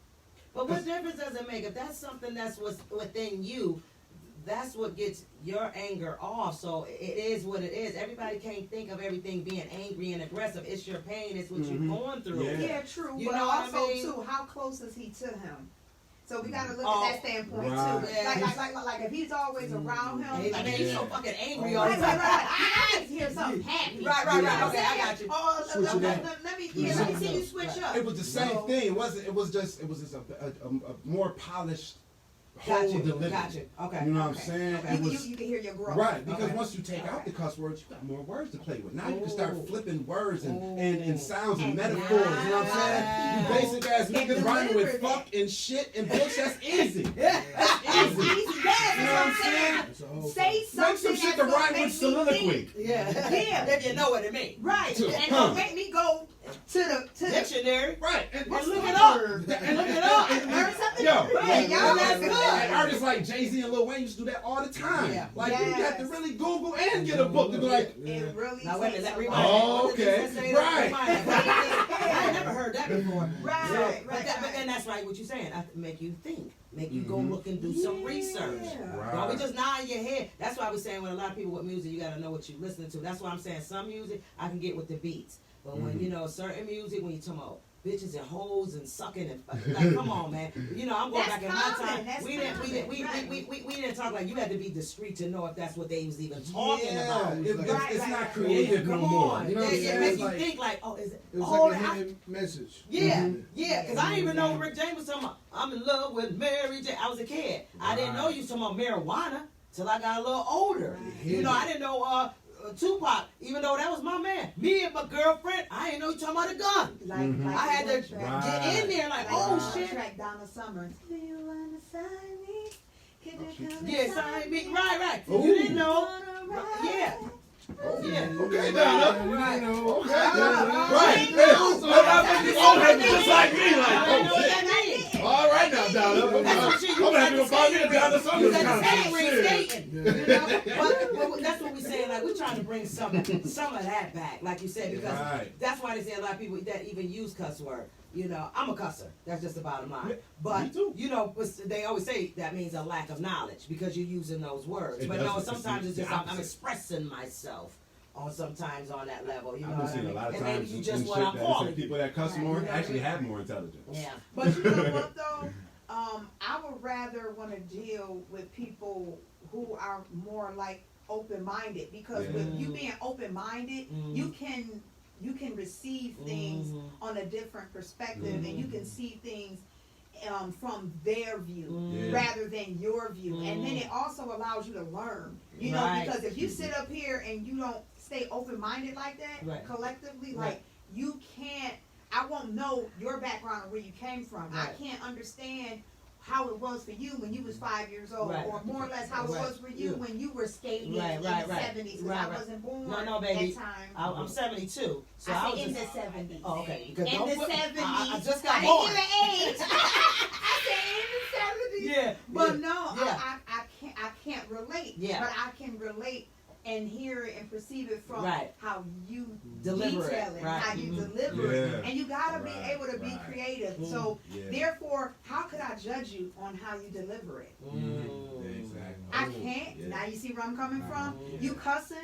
But what difference does it make? If that's something that's within you, that's what gets your anger off. So it is what it is. Everybody can't think of everything being angry and aggressive. It's your pain. It's what Mhm. you're going through. Yeah. Yeah, true. You but know what I also mean? too, how close is he to him? So we gotta look Oh, at that standpoint right. too. Yeah. Like if he's always around him. Hey, like, man, you so Yeah. fucking angry all Right, the right, time. right. I need to hear something happy. Right. You know what I'm Okay, I saying? got you. Oh, Switch it up. let me see you switch up. It was the same So- thing. It wasn't. It was just a more polished whole Got you. delivery. Got you. Okay. You know what I'm Okay. saying? Okay. It was You can hear your growth. right because Okay. once you take out the cuss words, you got more words to play with. Now you can start Ooh. flipping words and Ooh. sounds and And metaphors. You know what I'm yeah. saying? You basic ass And niggas rhyming with deliver fuck and shit and bitch. That's easy. Yeah. That's easy. Yes, You know what I'm saying? That's a whole Say Make something some shit that's to gonna rhyme make with me soliloquy. think. Yeah. Yeah. If you know what it means. Right. And Huh. don't make me go to the Dictionary. Right. And What's look that it up. word? And look it up. And learn something. Yo, Right, y'all, that's good. And artists like Jay-Z and Lil Wayne used to do that all the time. Yeah. Like you have to Yes. really Google and get a book to be like, It really Now wait a minute, takes let a rewind. lot. Oh, What did okay. this say? Right. Rewind. I ain't never heard that before. Right, So, right, but right. and that's right what you're saying. I make you think. Make you go look and do some research. Right. Don't be just nod your head. That's why we're saying with a lot of people with music, you gotta know what you're listening to. That's why I'm saying some music I can get with the beats. But when you know certain music, when you talking about bitches and hoes and sucking and like, come on, man. You know, I'm going That's back in my common, time. that's We didn't common, we didn't talk like you had to be discreet to know if that's what they was even talking yeah, about. it's Right, not right. creative no Come more. on, You know what I'm it saying? makes It's you like, think like, oh, is it? It was Oh, like a I- hidden message. yeah, because I didn't even know Rick James was talking about, I'm in love with Mary J. I was a kid. I didn't know you was talking about marijuana till I got a little older. Right. You know, I didn't know Tupac, even though that was my man. Me and my girlfriend, I didn't know you talking about a gun. Like I had the to one track. get in there like, oh shit. Track Donna Summer. Do you wanna sign me? Could you come Yeah, and sign me. Right. Ooh. You didn't know. Wanna ride? Yeah. oh, Yeah. okay, Donna. Right. Okay, Right. right. Yeah. So I think you all have to just like me, I like, didn't know oh what shit. that meant. All right now, Donna. That's what you I'm gonna have to go find me a Donna You Summers got the concert. same ring Shit. skating, you know. But that's what we're saying. Like we're trying to bring some of that back, like you said, because Right. that's why they say a lot of people that even use cuss word. You know, I'm a cusser. That's just the bottom line. But me too. you know, they always say that means a lack of knowledge because you're using those words. It But does. no, It's sometimes it's the just I'm opposite. expressing myself on sometimes on that level. You know I've been what I seeing mean? a lot of And maybe times you in just shit what I'm that calling say you. people that cuss Right. more You know actually what I have more intelligence. Yeah. But you know what though? I would rather want to deal with people who are more like open-minded because Yeah. with you being open-minded, Mm. you can receive things Mhm. on a different perspective and you can Mhm. see things from their view Mm. rather than your view. And then Mm. it also allows you to learn. You know, Right. because if you sit up here and you don't stay open-minded like that, Right. collectively, Right. like you can't. I won't know your background or where you came from. Right. I can't understand how it was for you when you was 5 years old, Right. or more or less how it Right. was for you Yeah. when you were skating Right, in right, the right. 70s. Right, I right. wasn't born No, baby. that time. I'm 72, so I I was say in the just. 70s. Oh, okay. Because In don't the put- 70s. I just got I born. didn't give an age. I said in the 70s. Yeah, But yeah, no, yeah. I can't relate. Yeah. But I can relate and hear it and perceive it from Right. how you Deliver it, detail it, right. how you Mhm. deliver it, Yeah. and you gotta be Right, able to be right. creative. Mm. So Yeah. therefore, how could I judge you on how you deliver it? Mm. Exactly. I can't. Yeah. Now you see where I'm coming from. Mhm. You cussing.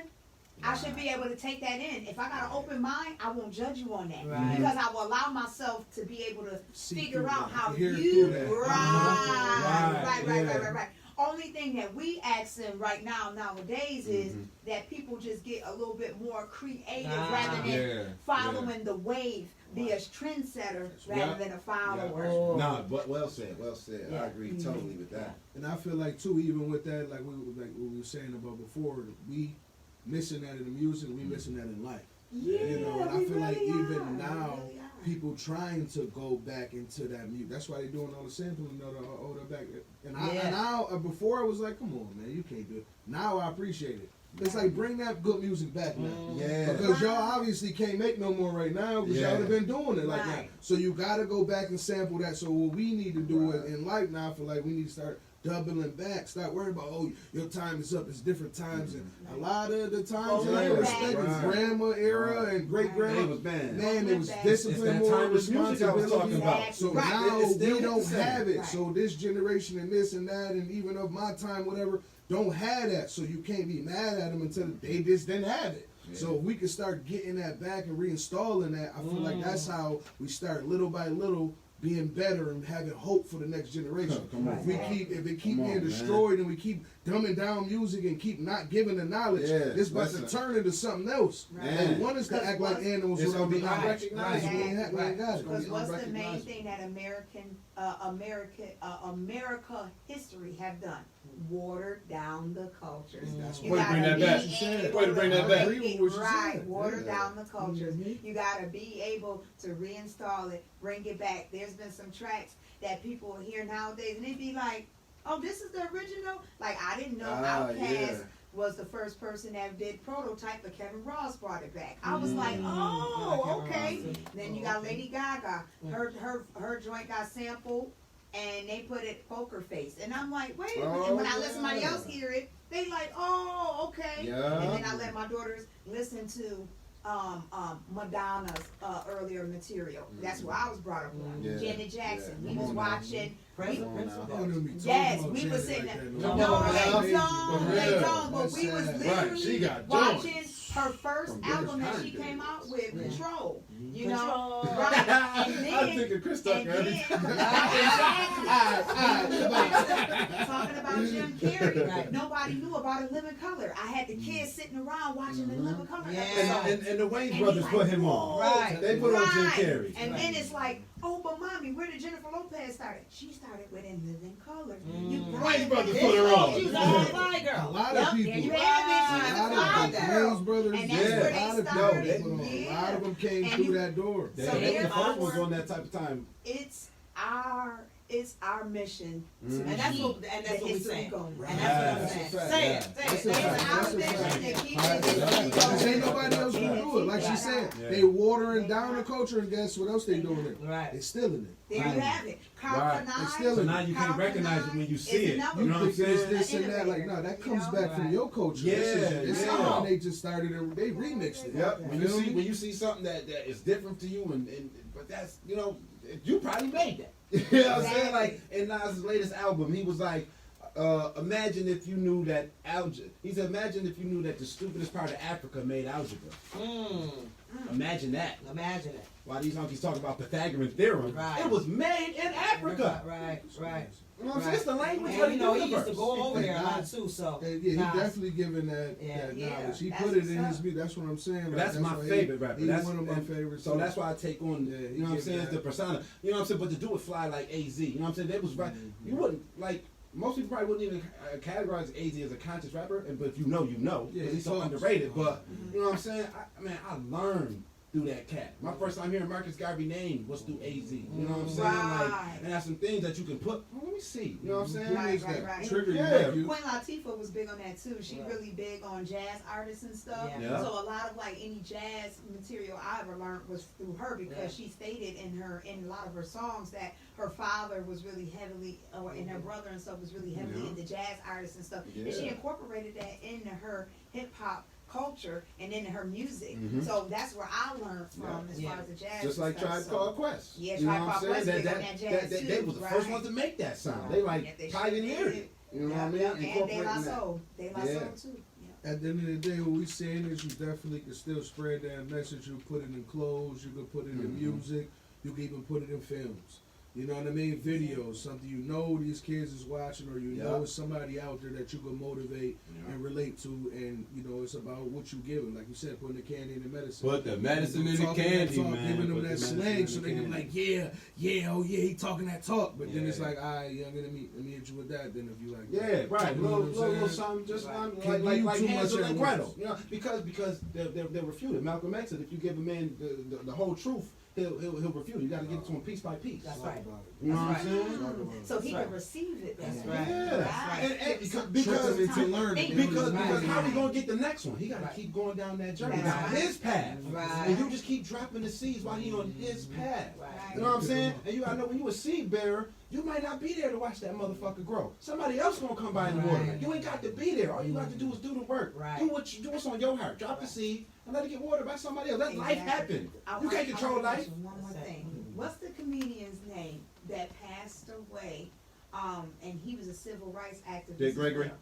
I should be able to take that in. If I got an open mind, I won't judge you on that Right. because I will allow myself to be able to See figure through out that. how Hear you through that. right. Only thing that we asking right now nowadays is that people just get a little bit more creative rather than following the wave, be a trendsetter rather than a follower. Oh. Nah, but well said, well said. Yeah. I agree totally with that. And I feel like too, even with that, like what we were saying about before, we missing that in the music, we missing that in life. Yeah, You know, and I we feel like really even are. now, We really are. people trying to go back into that music. That's why they're doing all the sampling, all the back. And I before I was like, come on, man, you can't do it. Now I appreciate it. It's like bring that good music back now. Yeah. Because y'all obviously can't make no more right now because y'all have been doing it like that. Right. So you got to go back and sample that. So what we need to do in life now, I feel like we need to start doubling back. Stop worrying about, oh, your time is up. It's different times. And a lot of the times Going I back. respect Right. grandma era and great They grandma. was banned. Man, it was It's discipline, that more timeless music I was talking responsibility. about. So Right. now It's still we don't the same. have it. Right. So this generation and this and that, and even of my time, whatever, don't have that. So you can't be mad at them until they just didn't have it. Yeah. So if we can start getting that back and reinstalling that, I feel like that's how we start little by little being better and having hope for the next generation. Come on, If we man. keep being Come on, man. destroyed and we keep dumbing down music and keep not giving the knowledge, Yeah, it's about listen. to turn into something else. Right. And one is to Because act like what's- animals It's without gonna the be knowledge. unrecognizable. We ain't got it. Because what's the main unrecognizable. thing that America history have done? Watered down the cultures. That's You what- gotta bring that be back. able Way to bring that back. I agree with what you Right, said. water Yeah. down the cultures. Mhm. You gotta be able to reinstall it, bring it back. There's been some tracks that people hear nowadays, and they be like, "Oh, this is the original." Like I didn't know Outkast yeah. was the first person that did Prototype, but Kevin Ross brought it back. I was like, Mm. "Oh, okay." Kevin Ross. Then you got Lady Gaga. Her joint got sampled, and they put it Poker Face, and I'm like, wait a minute. And when I let somebody yeah. else hear it, they like, "Oh, okay." Yeah. And then I let my daughters listen to Madonna's earlier material. That's what I was brought up on. Yeah. Janet Jackson. Yeah. We Come was on now. watching. Prince, Come on Prince now. was I there. don't even be talking Yes, about we Janet was sitting like there. that No, No, no, they no. don't. They Yeah. don't. But That's we was sad. literally Right, she got watching her first From album that British she Country came days. out with, Yeah. Control. You Control. know, right? And then, I'm thinking Chris Tucker and every then, time. talking about Jim Carrey. Right. Nobody knew about A Living Color. I had the kids sitting around watching The Living Color Yeah. episode. And the Wayne And brothers he's put like, him on. Right. They put on Jim Right. Carrey. And Right. then it's like, oh, but mommy, where did Jennifer Lopez start? She started with In Living Color. You Mm. got Wayne it. brothers This put her is- on. She was a fly A girl. lot Yep, of people. there you have it. She A was lot a of fly the girl. Wayans brothers, And that's yeah, where a they lot of started. people, a lot Yeah. of them came And through you- that door. They, So they the therefore- first ones on that type of time. It's our mission to Mhm. And that's keep what the we're history saying. going. And that's what I'm That's saying. a fact, Say yeah. it. Say That's it. a Say fact. it. It's That's our a mission fact. to keep Right. the history Because going. ain't nobody else gonna do it. Like she Right. said, Yeah. they watering down the culture, and guess what else they doing it? Right. They stealing it. There you have it. Right. Carbonized. It's still- So now you can't recognize it when you see it. another You You know what I'm think it's saying? this and that? Like, no, that comes back from Right. your culture. Yeah, It's yeah. something they just started and they remixed it. Yep. When you feel see me? when you see something that is different to you, and but that's you probably made that. You know what I'm saying? Like in Nas' latest album, he was like, imagine if you knew that algebra. He said, imagine if you knew that the stupidest part of Africa made algebra. Mm. Imagine that. Imagine it. While these monkeys talk about Pythagorean theorem, Right. it was made in Africa. Right. Right. You know what I'm saying? It's the language And of you the know, he universe. used to go over there a lot too. So And yeah, he Nas. definitely giving that Yeah. knowledge. Yeah, He that's put it in what's his up. beat. That's what I'm saying. Like, That's my why favorite rapper. He's That's one of my and favorites. So too. that's why I take on, Yeah, he you know what I'm give saying, that. the persona. You know what I'm saying? But to do it fly like AZ, you know what I'm saying? That was right. You wouldn't, like, most people probably wouldn't even categorize AZ as a conscious rapper, but if you know, you know. Yeah, Because he's so he talks. underrated. But, you know what I'm saying? I learned through that cat. My first time hearing Marcus Garvey name was through AZ. You know what I'm saying? Like, Right. and that's some things that you can put. Let me see. You know what I'm saying? Right. Trigger you, Yeah. like you. Queen Latifah was big on that too. She Yeah. really big on jazz artists and stuff. Yeah. So a lot of like any jazz material I ever learned was through her because Yeah. she stated in a lot of her songs that her father was really heavily, and her brother and stuff was really heavily Yeah. into jazz artists and stuff. Yeah. And she incorporated that into her hip hop culture and into her music. Mhm. So that's where I learned from as far as the jazz. Just like and stuff. Tribe So- Called Quest. Yeah, you know Tribe what I'm Called saying? Quest big on that jazz They too, was the first right. ones to make that sound. Right. They like Yeah, they pioneered did. it. You know what I mean? Yeah, and De Incorporating La that. Soul. De La Yeah. Soul too. Yeah. At the end of the day, what we saying is you definitely can still spread that message. You put it in clothes, you can put it in Mhm. music, you can even put it in films. You know what I mean? Videos, something you know these kids is watching, or you know Yeah. it's somebody out there that you can motivate Yeah. and relate to, and you know it's about what you give them. Like you said, putting the candy in the medicine. Put the medicine in the Talking that candy, talk, man. giving them Put that the medicine slang in so the they can be candy. like, oh yeah, he talking that talk. But then it's Yeah. like, all right, young, let me hit you with that. Then if you like, Yeah, right. You know what I'm Little saying? something just Right. Can't do like too Hansel much and at Gretel. once. You know, because they're refuted. Malcolm X said if you give a man the whole truth, he'll refute it. You got to give it to him piece by piece. That's Talk right. about it. You know what I'm That's saying? Talk about it. So he That's can right. receive it. That's then. right. Yeah, Right. and because Trick them into learning. because how he Right. gonna get the next one? He gotta Right. keep going down that journey, That's down right. his path, Right. and you just keep dropping the seeds while he on his path. Right. You know what I'm saying? And you, I know when you a seed bearer, you might not be there to watch that motherfucker grow. Somebody else gonna come by and water it. Right. You ain't got to be there. All you got to do is do the work. Right. Do what's on your heart. Drop the Right. seed and let it get watered by somebody else. Let life Exactly. happen. I You can't wanna control life. mention one more That's it. thing. What's the comedian's name that passed away? And he was a civil rights activist. Dick as Gregory? well.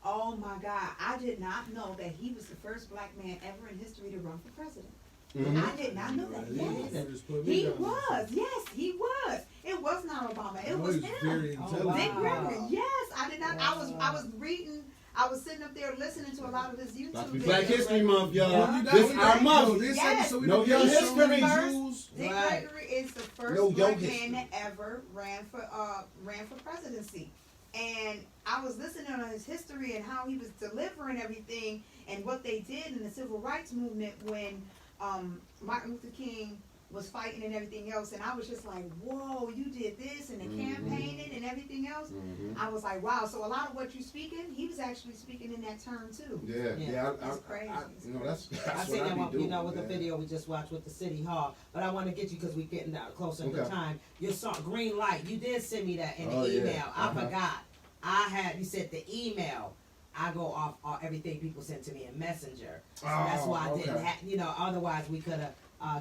Oh my God! I did not know that he was the first black man ever in history to run for president. Mhm. I did not know that. You Yes, just put me he down. was. Yes, he was. It was not Obama. It I know was he's him. very Oh, intelligent. Dick wow. Gregory. Yes, I did not. I was Wow. reading. I was sitting up there listening to a lot of his YouTube About to be videos. Black History Month, y'all. Yeah. This our month. This Yes. episode we Know don't your get history. so many First- Jews. Dick Right. Gregory is the first Know your black history. man that ever ran for presidency. And I was listening on his history and how he was delivering everything and what they did in the civil rights movement when Martin Luther King was fighting and everything else. And I was just like, whoa, you did this and the campaigning and everything else. Mhm. I was like, wow. So a lot of what you speaking, he was actually speaking in that term too. Yeah, Yeah. yeah. That's crazy. You know, that's I what seen I that be one, doing, you know, with the man. video we just watched with the city hall. But I want to get you because we're getting down closer to Okay. time. Your song, Green Light. You did send me that in the Oh, yeah. email. I Uh-huh. forgot. I had you said the email. I go off everything people send to me in Messenger. So that's Oh, why I didn't okay. have. You know, otherwise we could have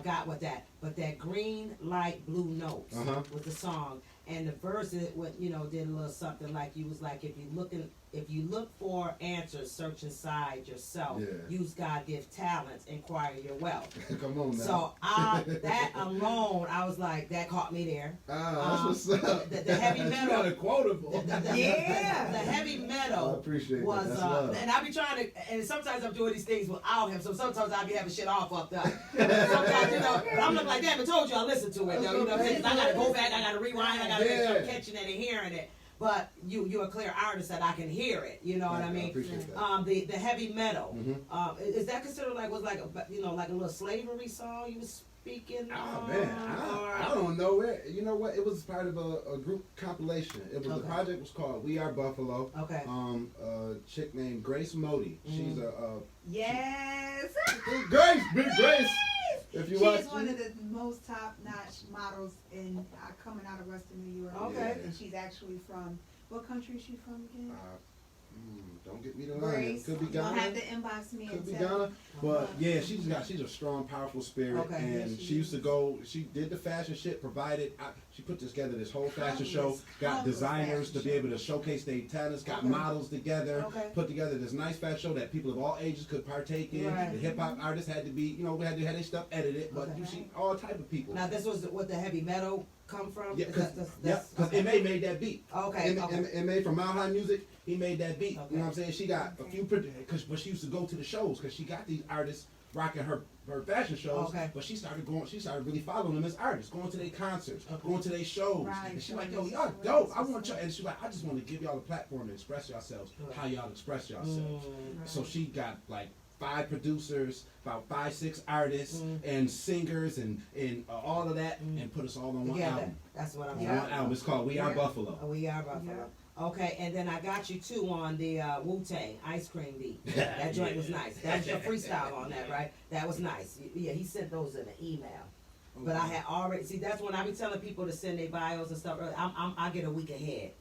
got with that. But that Green Light, Blue Notes Uh-huh. was the song, and the verse it went, you know, did a little something like you was like if you look for answers, search inside yourself. Yeah. Use God give talents, inquire your wealth. Come on now. So that alone, I was like, that caught me there. That's what's up. The heavy You metal. got a quotable. Yeah. The heavy I metal appreciate that. was, That's love. and I be trying to, and sometimes I'm doing these things without him, so sometimes I be having shit all fucked up. Sometimes, you know, but I'm looking like, damn, I told you I listened to it, though, you know what I'm saying? 'Cause I gotta go back, I gotta rewind, I gotta make sure I'm Yeah. catching it and hearing it. But you're a clear artist that I can hear it, you know what I mean? appreciate that. The heavy metal, Mhm. is that considered like, was like a, you know, like a little slavery song you was speaking Oh on? man, or- I don't know it. You know what? It was part of a group compilation. It was the Okay. project was called We Are Buffalo. Okay. A chick named Grace Modi. She's Yes. Big Grace, Big Grace. If you She watch, is one of the most top-notch models in coming out of Western New York. Okay. And she's actually from, what country is she from again? don't get me to line. Grace. Could be You'll have Ghana. to inbox me Could and be tell Ghana, but yeah, she's a strong, powerful spirit, Okay. and Yes, she she used to is. go. She did the fashion shit, provided. She put together this whole fashion show. Countless, Got countless designers to fashion be able to showcase their talents. Got Okay. models together. Okay. Put together this nice fashion show that people of all ages could partake in. Right. The hip hop artists had to be, you know, we had to have their stuff edited, but Okay. you see all type of people. Now this was what the heavy metal come from? Yeah, because okay. made that beat. Okay, okay. It made from Mile High Music. He made that beat. Okay. You know what I'm saying? She got a few, but she used to go to the shows because she got these artists rocking her fashion shows. Okay. But she started really following them as artists, going to their concerts, Okay. going to their shows. Right, And she's like, showing yo, y'all these dope. stories I and want y'all. stuff. And she's like, I just want to give y'all a platform to express yourselves, Right. how y'all express yourselves. Mm. So she got like 5 producers, about 5-6 artists, and singers, and all of that, and put us all on one Together. album. That's what I'm On saying. one album. It's called We Are Yeah. Buffalo. We are Buffalo. Okay, and then I got you too on the Wu-Tang ice cream beat. That joint was nice. That was your freestyle on that, right? That was nice. Yeah, he sent those in an email. But I had already, see, that's when I be telling people to send their bios and stuff. I get a week ahead.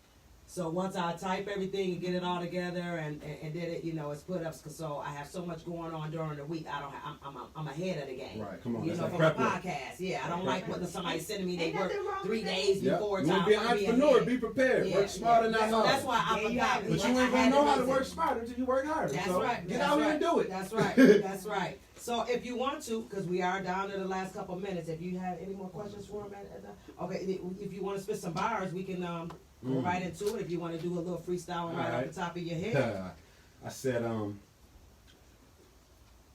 So once I type everything and get it all together and did it, you know, it's put up. So I have so much going on during the week. I'm ahead of the game. Right, come on. You that's know, like for my prep work. podcast. Yeah, I don't like putting somebody sending me Ain't their work nothing wrong 3 with that. days Yep. before You time. want to be an I wanna entrepreneur, ahead. be prepared. Yeah, Work smarter, yeah. not So harder. that's why I There you forgot. have it. But you I ain't had gonna know how to reason. work smarter until you work harder. That's so right. get that's out right. here and do it. That's right. That's right. So if you want to, because we are down to the last couple minutes, if you have any more questions for him, okay, if you want to spit some bars, we can go right into it. If you want to do a little freestyle right Alright. off the top of your head. I said,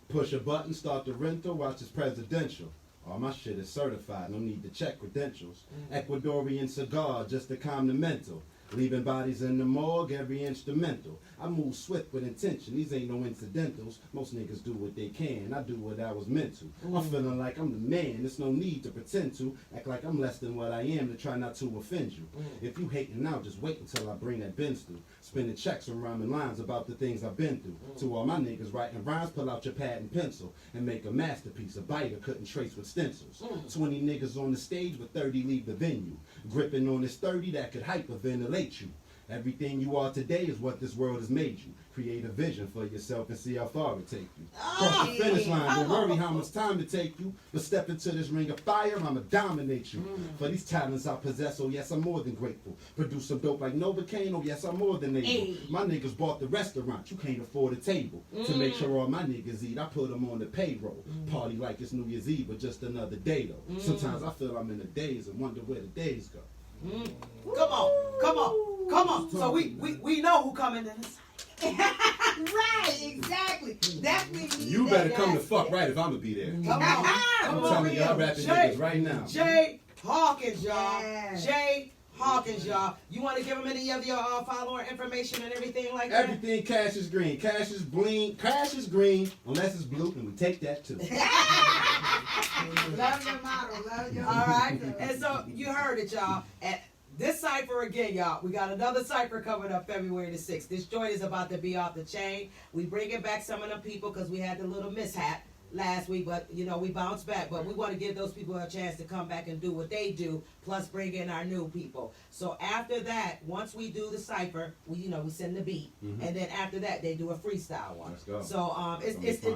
push a button, start the rental, watch it's presidential. All my shit is certified, no need to check credentials. Ecuadorian cigar, just to calm the mental. Leaving bodies in the morgue, every instrumental. I move swift with intention, these ain't no incidentals. Most niggas do what they can, I do what I was meant to. I'm feeling like I'm the man, there's no need to pretend to. Act like I'm less than what I am to try not to offend you. If you hating now, just wait until I bring that Benz through. Spinning checks and rhyming lines about the things I've been through. To all my niggas writing rhymes, pull out your pad and pencil. And make a masterpiece, a biter couldn't trace with stencils. 20 niggas on the stage, but 30 leave the venue. Gripping on this 30 that could hyperventilate you. Everything you are today is what this world has made you. Create a vision for yourself and see how far it take you. Cross the finish line, don't worry how much time it take you. But step into this ring of fire, I'ma dominate you. For these talents I possess, oh yes, I'm more than grateful. Produce some dope like Novocaine, oh yes, I'm more than able. Hey. My niggas bought the restaurant, you can't afford a table. To make sure all my niggas eat, I put them on the payroll. Party like it's New Year's Eve, but just another day though. Sometimes I feel I'm in the days and wonder where the days go. Come on, come on, come on. So we know who coming in this. Right, exactly. Definitely. You need better that. come the fuck right if I'ma be there. Come on, I'm come on, telling y'all rapping Jay, niggas right now. Jay Hawkins, y'all. Yeah. Jay Hawkins, y'all. You want to give them any of your follower information and everything like that? Everything cash is green. Cash is bling. Cash is green unless it's blue, and we take that too. Love your motto. Love your All right. And so you heard it, y'all. At this cipher again, y'all. We got another cipher coming up February the 6th. This joint is about to be off the chain. We bringing back some of them people because we had the little mishap last week, but you know we bounced back. But we want to give those people a chance to come back and do what they do, plus bring in our new people. So after that, once we do the cipher, we send the beat, and then after that they do a freestyle one. Let's go. So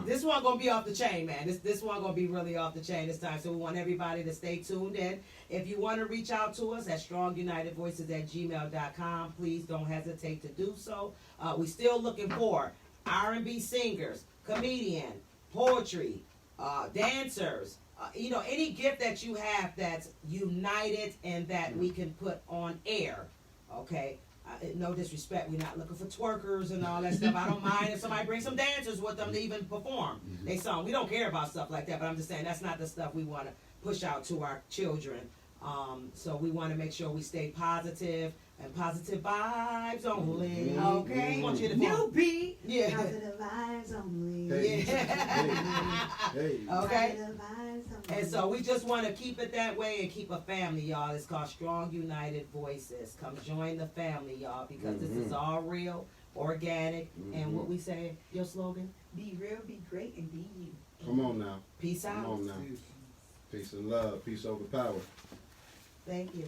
this one gonna be off the chain, man. This one gonna be really off the chain this time. So we want everybody to stay tuned in. If you want to reach out to us at strongunitedvoices@gmail.com, please don't hesitate to do so. We still looking for R&B singers, comedian, poetry, dancers, any gift that you have that's united and that we can put on air, okay? No disrespect, we're not looking for twerkers and all that stuff. I don't mind if somebody brings some dancers with them to even perform they song. We don't care about stuff like that, but I'm just saying that's not the stuff we want to push out to our children. So we want to make sure we stay positive and positive vibes only. Okay. We want you to New beat. Yeah. Positive vibes only. Hey. Hey. Hey. Okay. Positive vibes only. And so we just want to keep it that way and keep a family, y'all. It's called Strong United Voices. Come join the family, y'all, because this is all real, organic, and what we say, your slogan? Be real, be great, and be you. Come on now. Peace Come out. on now. Peace and love. Peace over power. Thank you.